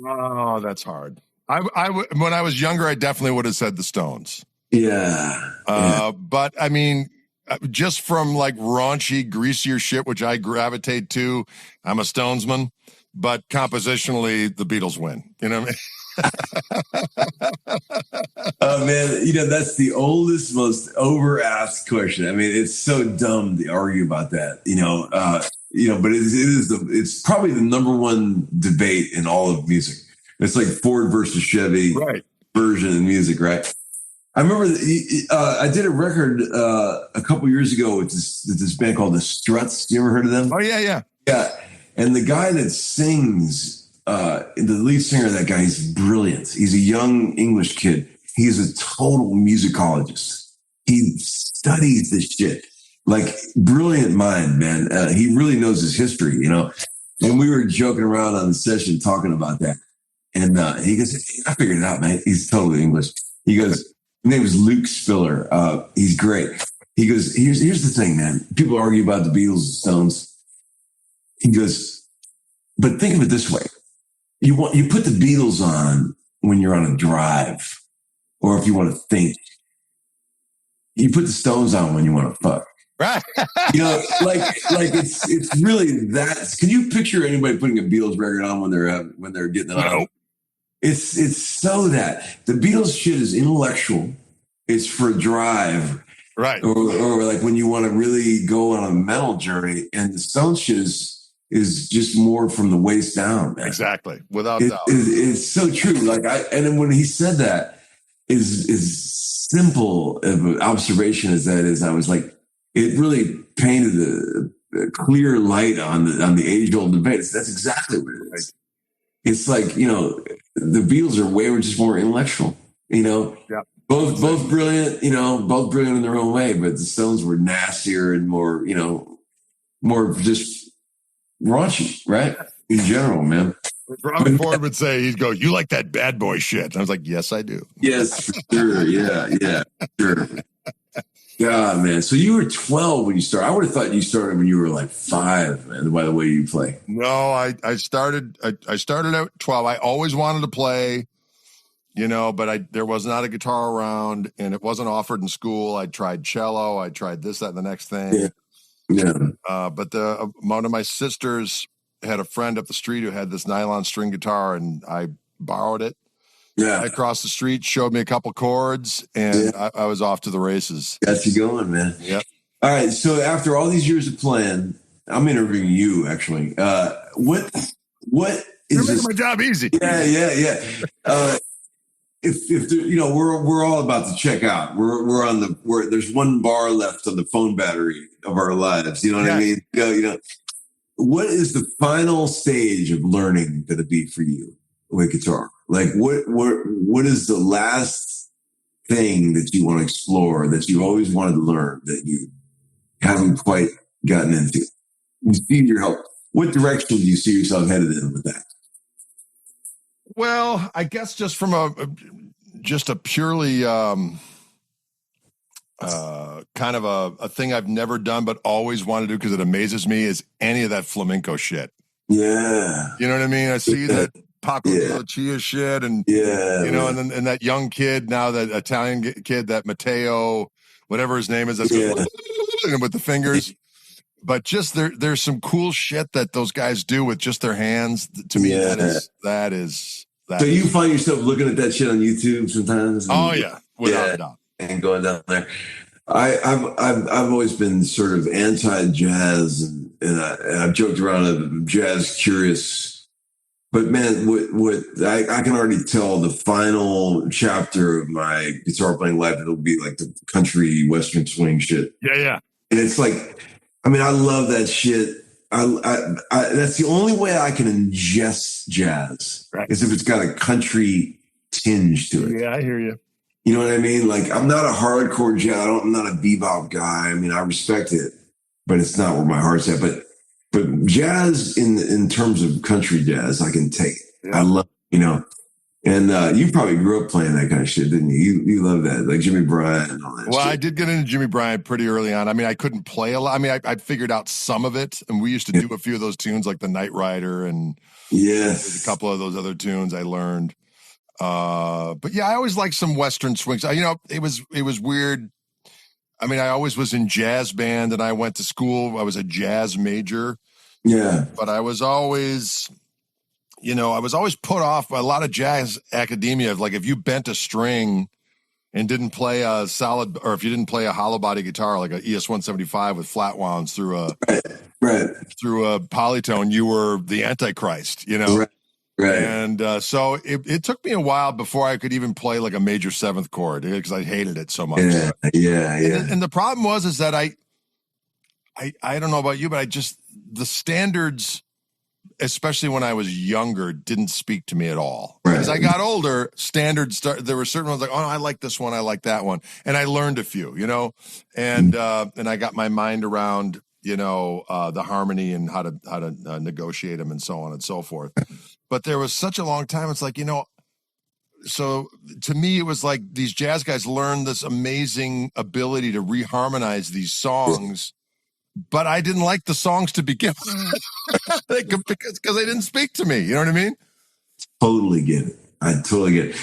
Oh, that's hard. When I was younger, I definitely would have said the Stones. Yeah. But I mean, just from like raunchy, greasier shit, which I gravitate to, I'm a Stonesman. But compositionally, the Beatles win. You know what I mean? Oh man, that's the oldest, most over-asked question. I mean, it's so dumb to argue about that. But it's probably the number one debate in all of music. It's like Ford versus Chevy version of music, right? I remember I did a record a couple years ago with this band called the Struts. You ever heard of them? Oh yeah. Yeah, and the guy that sings, the lead singer of that guy, he's brilliant. He's a young English kid. He's a total musicologist. He studies this shit. Like, brilliant mind, man. He really knows his history, And we were joking around on the session talking about that. And he goes, hey, I figured it out, man. He's totally English. He goes, his name is Luke Spiller. He's great. He goes, here's the thing, man. People argue about the Beatles and Stones. He goes, but think of it this way. You put the Beatles on when you're on a drive, or if you want to think. You put the Stones on when you want to fuck. Right. Like it's really that. Can you picture anybody putting a Beatles record on when they're getting it on? It's so that the Beatles shit is intellectual. It's for a drive, right? Or like when you want to really go on a mental journey. And the Stones shit is just more from the waist down, man. Exactly, without doubt. It's so true. Like and then when he said that, is simple of an observation as that is, I was like, it really painted a clear light on the age-old debate. That's exactly what it is. It's like, the Beatles were just more intellectual, Yeah. both brilliant, both brilliant in their own way, but the Stones were nastier and more, more just raunchy, right? In general, man. Robert Ford would say, he'd go, "You like that bad boy shit?" And I was like, "Yes, I do." Yes, for sure. Yeah, sure. God, man. So you were 12 when you started. I would have thought you started when you were like 5, man, by the way you play. No, I started at 12. I always wanted to play, but there was not a guitar around, and it wasn't offered in school. I tried cello. I tried this, that, and the next thing. Yeah. But one of my sisters had a friend up the street who had this nylon string guitar, and I borrowed it. Yeah. Across the street, showed me a couple chords, and I was off to the races. Got you going, man. Yeah. All right. So after all these years of playing, I'm interviewing you actually. What is You're making my job easy. Yeah. If we're all about to check out. We're there's one bar left on the phone battery of our lives. You know what I mean? What is the final stage of learning going to be for you with guitar? Like what is the last thing that you want to explore that you always wanted to learn that you haven't quite gotten into? You need your help. What direction do you see yourself headed in with that? Well, I guess just from a purely kind of a thing I've never done but always wanted to do because it amazes me is any of that flamenco shit. Yeah. You know what I mean? I see that Paco de Lucia shit and, and that young kid now, that Italian kid, that Matteo, whatever his name is, that's with the fingers. But just there's some cool shit that those guys do with just their hands. To me, that is. So you find yourself looking at that shit on YouTube sometimes? Oh yeah, without a doubt. And going down there. I've always been sort of anti-jazz, and I've joked around of jazz curious. But man, what I can already tell the final chapter of my guitar playing life, it'll be like the country western swing shit. Yeah. And it's like, I mean, I love that shit. I that's the only way I can ingest jazz, right, is if it's got a country tinge to it. Yeah, I hear you. You know what I mean? Like, I'm not a hardcore jazz. I'm not a bebop guy. I mean, I respect it, but it's not where my heart's at. But jazz in terms of country jazz, I can take it. Yeah. I love, and you probably grew up playing that kind of shit, didn't you? You love that, like Jimmy Bryant and all that. Well, shit. I did get into Jimmy Bryant pretty early on. I mean, I couldn't play a lot. I mean, I'd figured out some of it, and we used to do a few of those tunes, like the Night Rider, and a couple of those other tunes I learned. But yeah, I always liked some Western swings. It was weird. I mean, I always was in jazz band, and I went to school. I was a jazz major. Yeah. But I was always, put off by a lot of jazz academia. Like, if you bent a string and didn't play a solid, or if you didn't play a hollow body guitar, like an ES-175 with flat wounds through a polytone, you were the Antichrist, Right. And so it took me a while before I could even play like a major seventh chord because I hated it so much. Yeah. And the problem was that I don't know about you, but the standards, especially when I was younger, didn't speak to me at all. Right. As I got older, standards there were certain ones like, oh, I like this one, I like that one, and I learned a few, and I got my mind around the harmony and how to negotiate them and so on and so forth. But there was such a long time. It's like, so to me, it was like these jazz guys learned this amazing ability to reharmonize these songs, but I didn't like the songs to begin with because they didn't speak to me. You know what I mean? Totally get it. I totally get it.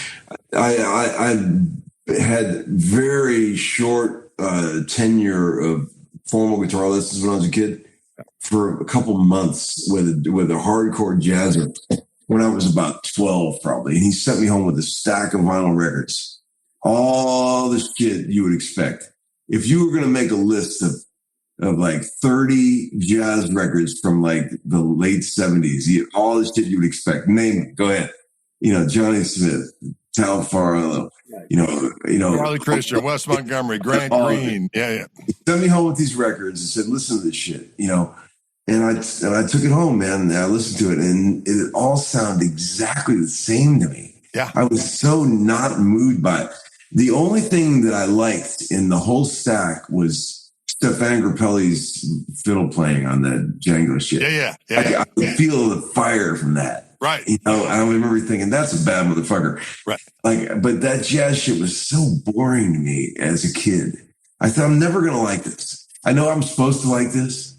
I had very short tenure of formal guitar lessons when I was a kid for a couple months with a hardcore jazzer when I was about 12, probably. And he sent me home with a stack of vinyl records. All the shit you would expect. If you were going to make a list of like 30 jazz records from like the late 70s, all the shit you would expect. Name it. Go ahead. Johnny Smith, Tal Farlow, Charlie Christian, Wes Montgomery, Grant Green. Yeah. Sent me home with these records and said, listen to this shit, And I took it home, man, and I listened to it, and it all sounded exactly the same to me. Yeah. I was so not moved by it. The only thing that I liked in the whole stack was Stefan Grappelli's fiddle playing on the Django shit. Yeah. I could feel the fire from that. Right. I remember thinking, that's a bad motherfucker. Right. But that jazz shit was so boring to me as a kid. I thought, I'm never going to like this. I know I'm supposed to like this,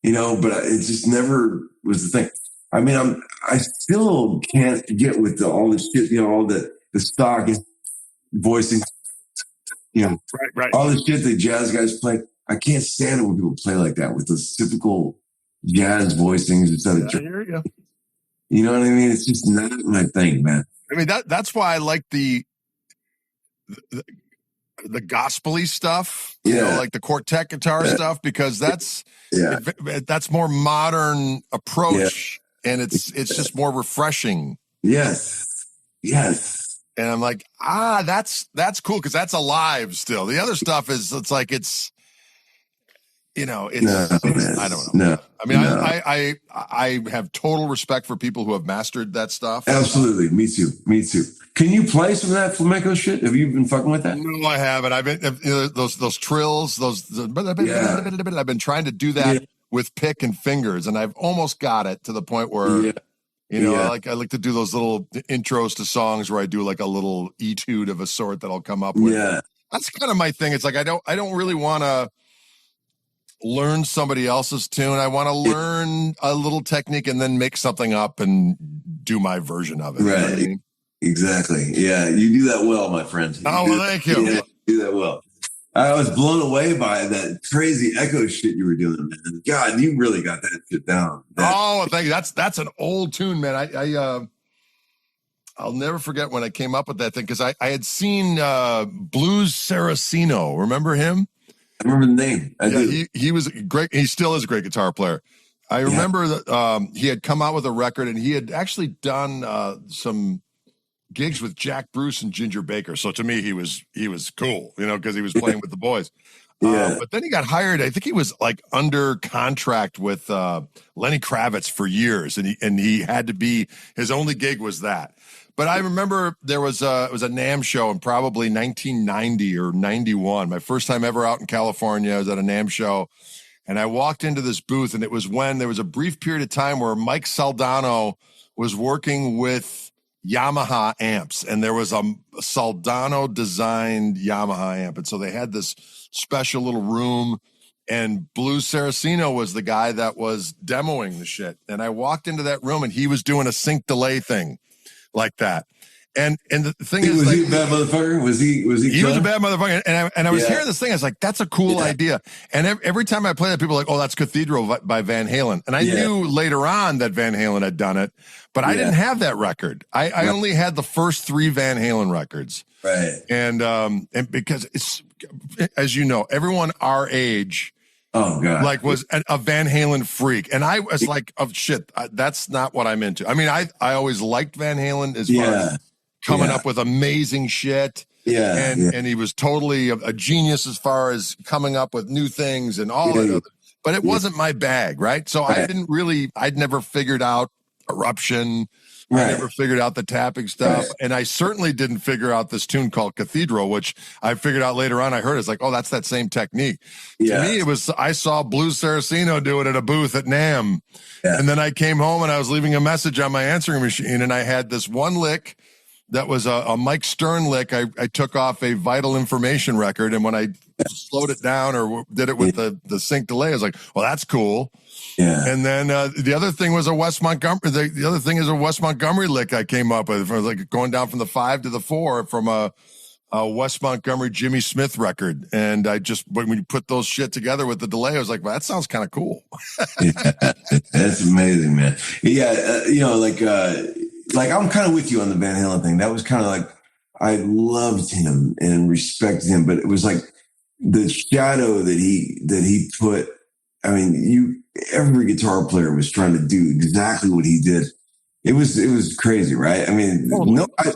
but it just never was the thing. I mean, I still can't get with all the shit, all the stock voicing, right. all the shit that jazz guys play. I can't stand it when people play like that with those typical jazz voicings instead of. I hear you. You know what I mean? It's just not my thing, man. I mean, that's why I like the gospel-y stuff, like the quartet guitar stuff, because that's more modern approach, and it's just more refreshing. Yes. And I'm like, that's cool, because that's alive still. The other stuff is, it's like I don't know. No. I mean, no. I have total respect for people who have mastered that stuff. Absolutely. Me too. Can you play some of that flamenco shit? Have you been fucking with that? No, I haven't. I've been, those trills, I've been trying to do that with pick and fingers, and I've almost got it to the point where, I like to do those little intros to songs where I do like a little etude of a sort that I'll come up with. Yeah. That's kind of my thing. It's like, I don't really want to learn somebody else's tune. I want to learn a little technique and then make something up and do my version of it. Right. You know what I mean? Exactly. Yeah. You do that well, my friend. Thank you. Yeah, you do that well. I was blown away by that crazy echo shit you were doing, man. God, you really got that shit down. Thank you. That's an old tune, man. I'll never forget when I came up with that thing, because I had seen Blues Saraceno. Remember him? I remember the name. I do. He was great. He still is a great guitar player. I remember that he had come out with a record, and he had actually done some gigs with Jack Bruce and Ginger Baker. So to me, he was cool, because he was playing with the boys. But then he got hired. I think he was like under contract with Lenny Kravitz for years, and he had to be, his only gig was that. But I remember it was a NAMM show in probably 1990 or 91. My first time ever out in California. I was at a NAMM show, and I walked into this booth, and it was when there was a brief period of time where Mike Saldano was working with Yamaha amps, and there was a Saldano designed Yamaha amp. And so they had this special little room, and Blues Saraceno was the guy that was demoing the shit. And I walked into that room, and he was doing a sync delay thing like that. And the thing is, was he a bad motherfucker? Was he? He was a bad motherfucker. And I was hearing this thing. I was like, that's a cool idea. And every time I play that, people are like, oh, that's Cathedral by Van Halen. And I knew later on that Van Halen had done it, but I didn't have that record. I only had the first 3 Van Halen records. Right. And because it's, as you know, everyone our age, oh God, like was a Van Halen freak. And I was like, oh shit, that's not what I'm into. I mean, I always liked Van Halen as far as coming up with amazing shit. And he was totally a genius as far as coming up with new things and all that. But it wasn't my bag, right? So I'd never figured out Eruption. I never figured out the tapping stuff. And I certainly didn't figure out this tune called Cathedral, which I figured out later on. I heard it's like, oh, that's that same technique. To me, it was, I saw Blues Saraceno do it at a booth at NAMM. And then I came home and I was leaving a message on my answering machine, and I had this one lick that was a Mike Stern lick. I took off a Vital Information record, and when I slowed it down or did it with the sync delay, I was like, well, that's cool. And then the other thing was a Wes Montgomery. The other thing is a Wes Montgomery lick I came up with. I was like going down from the 5 to the 4 from a Wes Montgomery Jimmy Smith record. And I just, when you put those shit together with the delay, I was like, well, that sounds kind of cool. That's amazing, man. Like I'm kind of with you on the Van Halen thing. That was kind of like, I loved him and respected him, but it was like the shadow that he put. I mean, every guitar player was trying to do exactly what he did. It was crazy, right? I mean,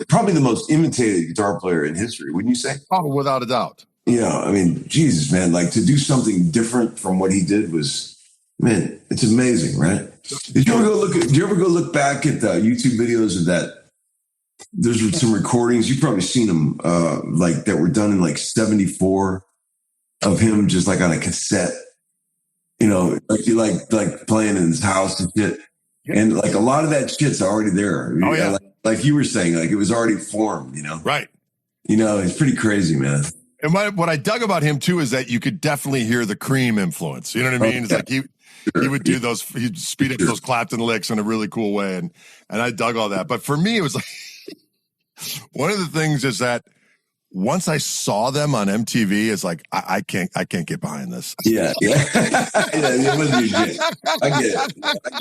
probably the most imitated guitar player in history, wouldn't you say? Oh, without a doubt. You know, I mean, Jesus, man, like to do something different from what he did was, man, it's amazing, right? Did you ever go look back at the YouTube videos of that? There's some recordings. You've probably seen them, like that were done in like 74 of him just like on a cassette, you know, like playing in his house and shit. And like a lot of that shit's already there. Oh, yeah. Like you were saying, like it was already formed, you know? Right. You know, it's pretty crazy, man. And what I dug about him too is that you could definitely hear the Cream influence. You know what I mean? It's like he would do those, he'd speed up those Clapton licks in a really cool way. And I dug all that. But for me, it was like, one of the things is that once I saw them on MTV, it's like I can't get behind this. Yeah. It wasn't your shit. I get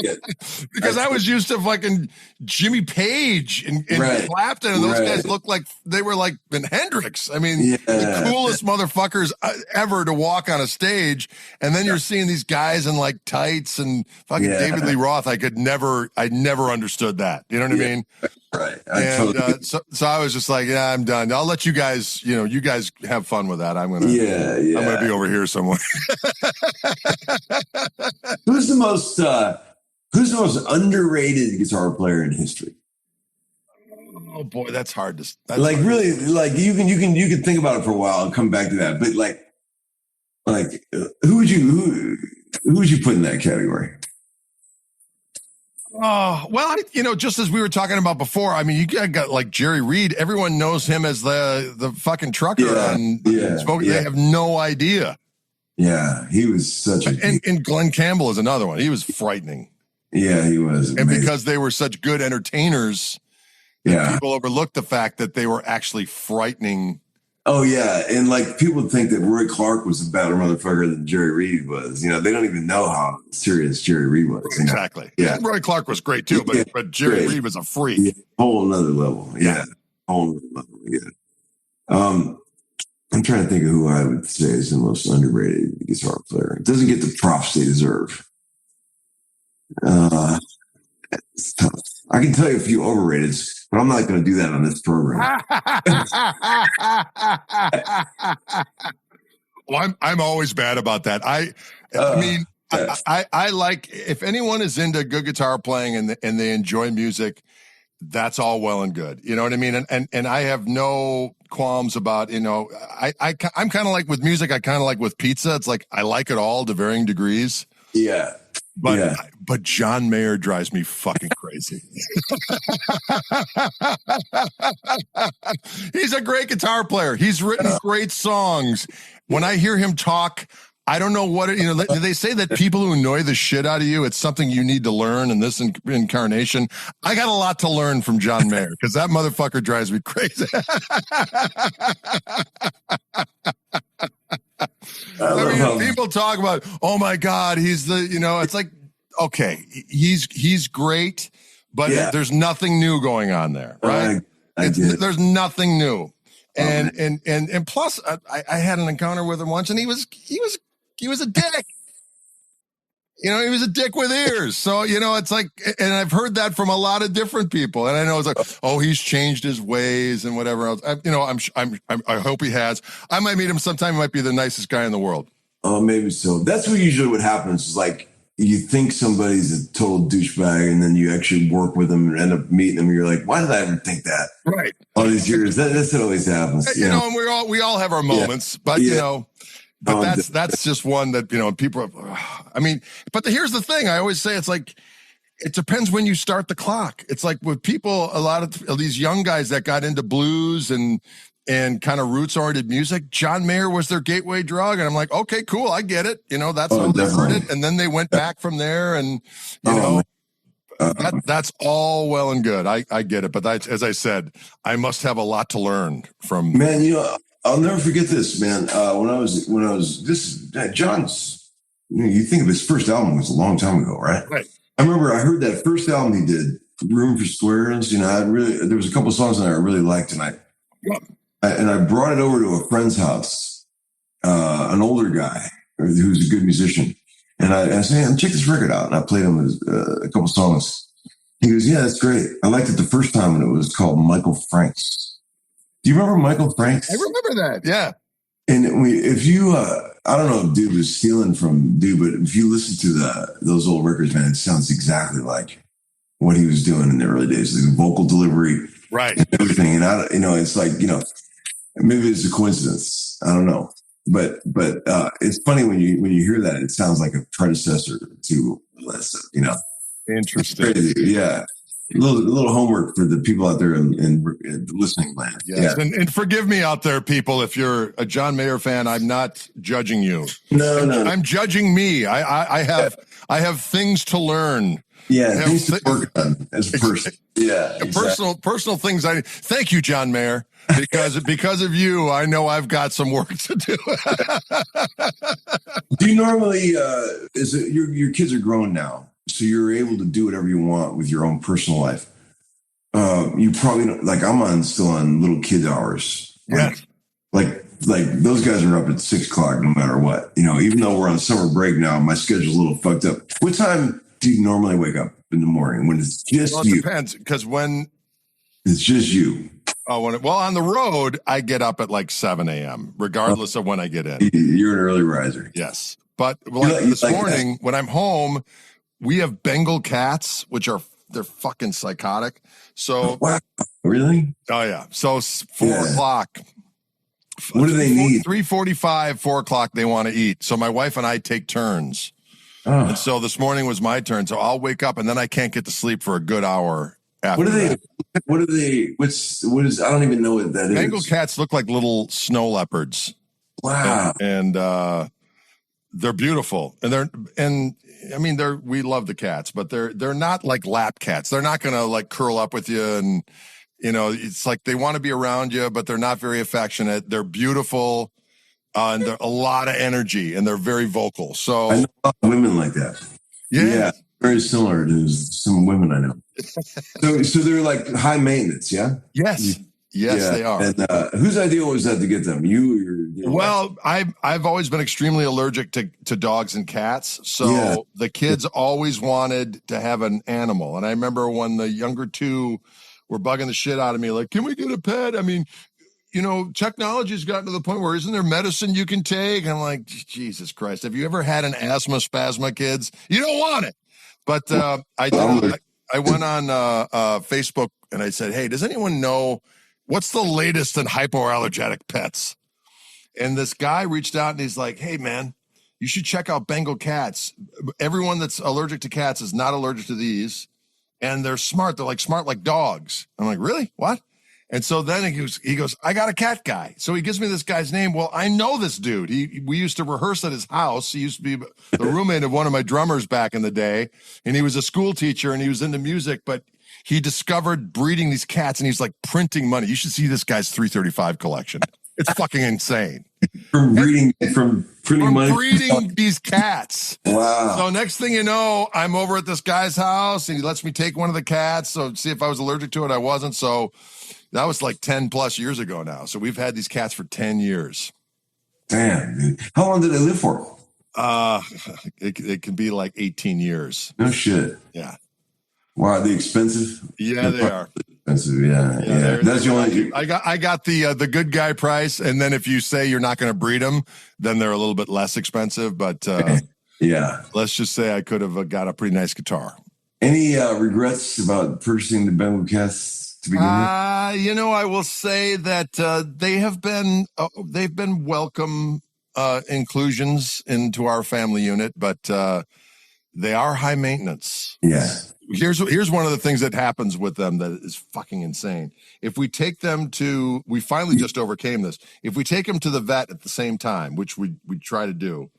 it. Because I was used to fucking Jimmy Page and Clapton, and those guys looked like they were like Hendrix. I mean, the coolest motherfuckers ever to walk on a stage, and then you're seeing these guys in like tights and fucking David Lee Roth. I never understood that. You know what I mean? Right. So I was just like, yeah, I'm done. I'll let you guys, you guys have fun with that. I'm gonna be over here somewhere. Who's the most underrated guitar player in history? Oh boy, that's hard to really like you can think about it for a while and come back to that. But like who would you put in that category? Oh, well, just as we were talking about before, I mean, you got like Jerry Reed. Everyone knows him as the fucking trucker on Smoking. They have no idea. Yeah, he was such a... And Glenn Campbell is another one. He was frightening. Yeah, he was amazing. And because they were such good entertainers, people overlooked the fact that they were actually frightening. Oh, yeah. And like people think that Roy Clark was a better motherfucker than Jerry Reed was. You know, they don't even know how serious Jerry Reed was. Exactly. Yeah. And Roy Clark was great too, but Jerry Reed was a freak. Yeah. Whole nother level. Yeah. Whole nother level. Yeah. I'm trying to think of who I would say is the most underrated guitar player. It doesn't get the props they deserve. It's tough. I can tell you a few overrateds, but I'm not going to do that on this program. Well, I'm always bad about that. I mean, I like, if anyone is into good guitar playing and they enjoy music, that's all well and good. You know what I mean? And I have no qualms about, I'm kind of like with music. I kind of like with pizza. It's like, I like it all to varying degrees. Yeah. But John Mayer drives me fucking crazy. He's a great guitar player. He's written great songs. When I hear him talk, I don't know what they say that people who annoy the shit out of you, it's something you need to learn in this incarnation. I got a lot to learn from John Mayer because that motherfucker drives me crazy. I mean, people talk about, oh my God, he's it's like, okay, he's great, but there's nothing new going on there, right? There's nothing new. And plus I had an encounter with him once and he was a dick. He was a dick with ears. So, it's like, and I've heard that from a lot of different people. And I know it's like, oh, he's changed his ways and whatever else. I hope he has. I might meet him sometime. He might be the nicest guy in the world. Oh, maybe so. That's what happens is like, you think somebody's a total douchebag and then you actually work with them and end up meeting them. And you're like, why did I ever think that? Right. All these years. That's what always happens. And we all have our moments, but but that's just one that, people, but here's the thing. I always say, it's like, it depends when you start the clock. It's like with people, a lot of these young guys that got into blues and kind of roots-oriented music, John Mayer was their gateway drug. And I'm like, okay, cool. I get it. That's how they heard it. And then they went back from there and, that's all well and good. I get it. But as I said, I must have a lot to learn from. Man, I'll never forget this, man. When I was John's, you think of his first album was a long time ago, right? Right. I remember I heard that first album he did, Room for Squares. There was a couple of songs that I really liked, and I brought it over to a friend's house, an older guy who's a good musician. And I said, hey, check this record out. And I played him a couple songs. He goes, yeah, that's great. I liked it the first time when it was called Michael Franks. Do you remember Michael Franks? I remember that. Yeah. And if you, I don't know if dude was stealing from dude, but if you listen to those old records, man, it sounds exactly like what he was doing in the early days, the vocal delivery, right, and everything. And it's like, maybe it's a coincidence. I don't know, but it's funny when you hear that, it sounds like a predecessor to Melissa. Interesting. Crazy. Yeah. A little homework for the people out there in listening land. Yes. Yeah. And forgive me out there, people, if you're a John Mayer fan, I'm not judging you. No. I'm judging me. I have things to learn. Yeah, things to work on as a person. Yeah, exactly. Personal things. Thank you, John Mayer, because of you, I know I've got some work to do. Do you normally? Your kids are grown now, so you're able to do whatever you want with your own personal life. You probably don't, like I'm still on little kid hours. Like those guys are up at 6 o'clock no matter what. Even though we're on summer break now, my schedule's a little fucked up. What time do you normally wake up in the morning when it's just you? It depends, because when it's just you. Oh, on the road, I get up at like 7 a.m., regardless of when I get in. You're an early riser. Yes. But this morning, when I'm home, we have Bengal cats, which they're fucking psychotic. So, wow. Really? Oh, yeah. So 4 o'clock. What do they need? 3:45, 4 o'clock, they want to eat. So my wife and I take turns. Oh. And so this morning was my turn. So I'll wake up and then I can't get to sleep for a good hour after. What are they? What is, I don't even know what that is. Bengal cats look like little snow leopards. Wow. And they're beautiful. And we love the cats, but they're not like lap cats. They're not going to like curl up with you. And, it's like they want to be around you, but they're not very affectionate. They're beautiful. And they're a lot of energy, and they're very vocal. So I know a lot of women like that. Yeah, very similar to some women I know. So they're like high maintenance, yeah. Yes, they are. And whose idea was that to get them? You or well, I've always been extremely allergic to dogs and cats. So the kids always wanted to have an animal, and I remember when the younger two were bugging the shit out of me, like, "Can we get a pet?" I mean, technology's gotten to the point where isn't there medicine you can take? I'm like, Jesus Christ. Have you ever had an asthma spasma, kids? You don't want it. But I went on Facebook and I said, hey, does anyone know what's the latest in hypoallergenic pets? And this guy reached out and he's like, hey, man, you should check out Bengal cats. Everyone that's allergic to cats is not allergic to these. And they're smart. They're like smart like dogs. I'm like, really? What? And so then he goes, I got a cat guy. So he gives me this guy's name. Well, I know this dude. We used to rehearse at his house. He used to be the roommate of one of my drummers back in the day. And he was a school teacher and he was into music, but he discovered breeding these cats and he's like printing money. You should see this guy's 335 collection. It's fucking insane. From breeding these cats. Wow. So next thing you know, I'm over at this guy's house and he lets me take one of the cats. So see if I was allergic to it. I wasn't. So that was like 10 plus years ago now. So we've had these cats for 10 years. Damn, dude. How long did they live for? It can be like 18 years. No shit. Yeah. Wow, are they expensive? Yeah, they are. Expensive, yeah. That's the only. I got the good guy price, and then if you say you're not going to breed them, then they're a little bit less expensive. But let's just say I could have got a pretty nice guitar. Any regrets about purchasing the Bengal cats? I will say that they've been welcome inclusions into our family unit, but they are high maintenance. Yeah. Here's one of the things that happens with them that is fucking insane. If we take them we finally just overcame this. If we take them to the vet at the same time, which we try to do,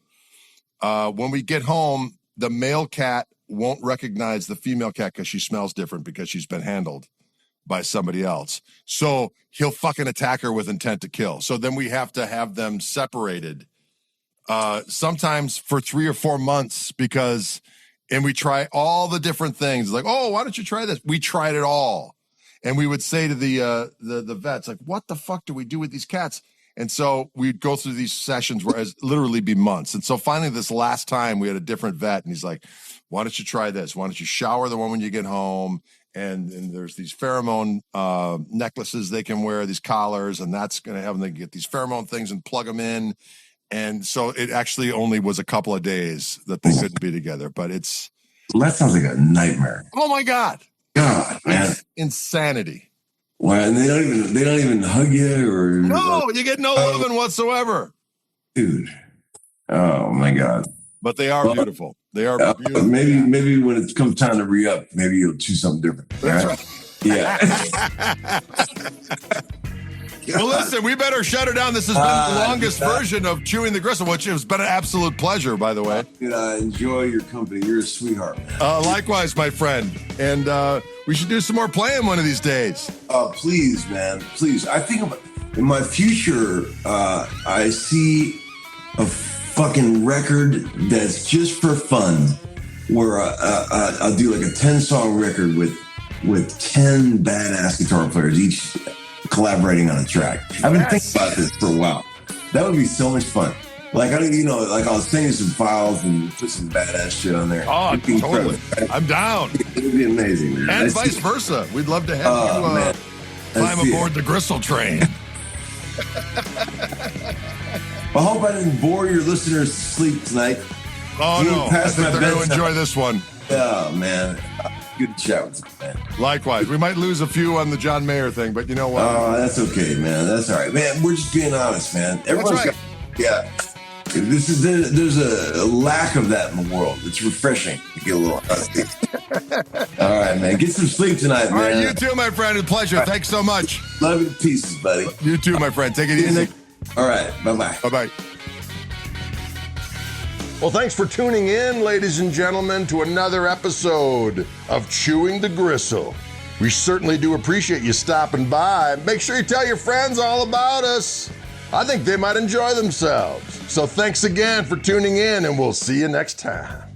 when we get home, the male cat won't recognize the female cat because she smells different because she's been handled by somebody else. So he'll fucking attack her with intent to kill. So then we have to have them separated, sometimes for 3 or 4 months and we try all the different things. Like, oh, why don't you try this? We tried it all. And we would say to the vets, like, what the fuck do we do with these cats? And so we'd go through these sessions where it's literally be months. And so finally this last time we had a different vet and he's like, why don't you try this? Why don't you shower the one when you get home? And there's these pheromone necklaces they can wear, these collars, and that's going to have them, they can get these pheromone things and plug them in. And so it actually only was a couple of days that they couldn't be together, but it's. That sounds like a nightmare. Oh my God, man. Insanity. Wow, and they don't even hug you or. No, you get no loving whatsoever. Dude. Oh my God. But they are beautiful. They are beautiful. Maybe when it comes time to re-up, maybe you'll choose something different. That's right. Yeah. Well, listen, we better shut her down. This has been the longest version of Chewing the Gristle, which has been an absolute pleasure, by the way. Enjoy your company. You're a sweetheart, man. Likewise, my friend. And we should do some more playing one of these days. Please, man. Please. I think in my future, I see a fucking record that's just for fun, where I'll do like a 10-song record with 10 badass guitar players, each collaborating on a track. I've been thinking about this for a while. That would be so much fun. Like, I'll sing you some files and put some badass shit on there. Oh, totally. Right? I'm down. It would be amazing, man. And vice versa. We'd love to have you climb aboard the Gristle train. I hope I didn't bore your listeners to sleep tonight. Oh, no. I think they're going to enjoy this one. Oh, man. Good chat with you, man. Likewise. We might lose a few on the John Mayer thing, but you know what? Oh, that's okay, man. That's all right. Man, we're just being honest, man. Everyone's right. There's a lack of that in the world. It's refreshing to get a little honesty. All right, man. Get some sleep tonight, man. All right, you too, my friend. It's a pleasure. Right. Thanks so much. Love you to pieces, buddy. You too, my friend. Take it easy. All right. Bye-bye. Bye-bye. Well, thanks for tuning in, ladies and gentlemen, to another episode of Chewing the Gristle. We certainly do appreciate you stopping by. Make sure you tell your friends all about us. I think they might enjoy themselves. So thanks again for tuning in, and we'll see you next time.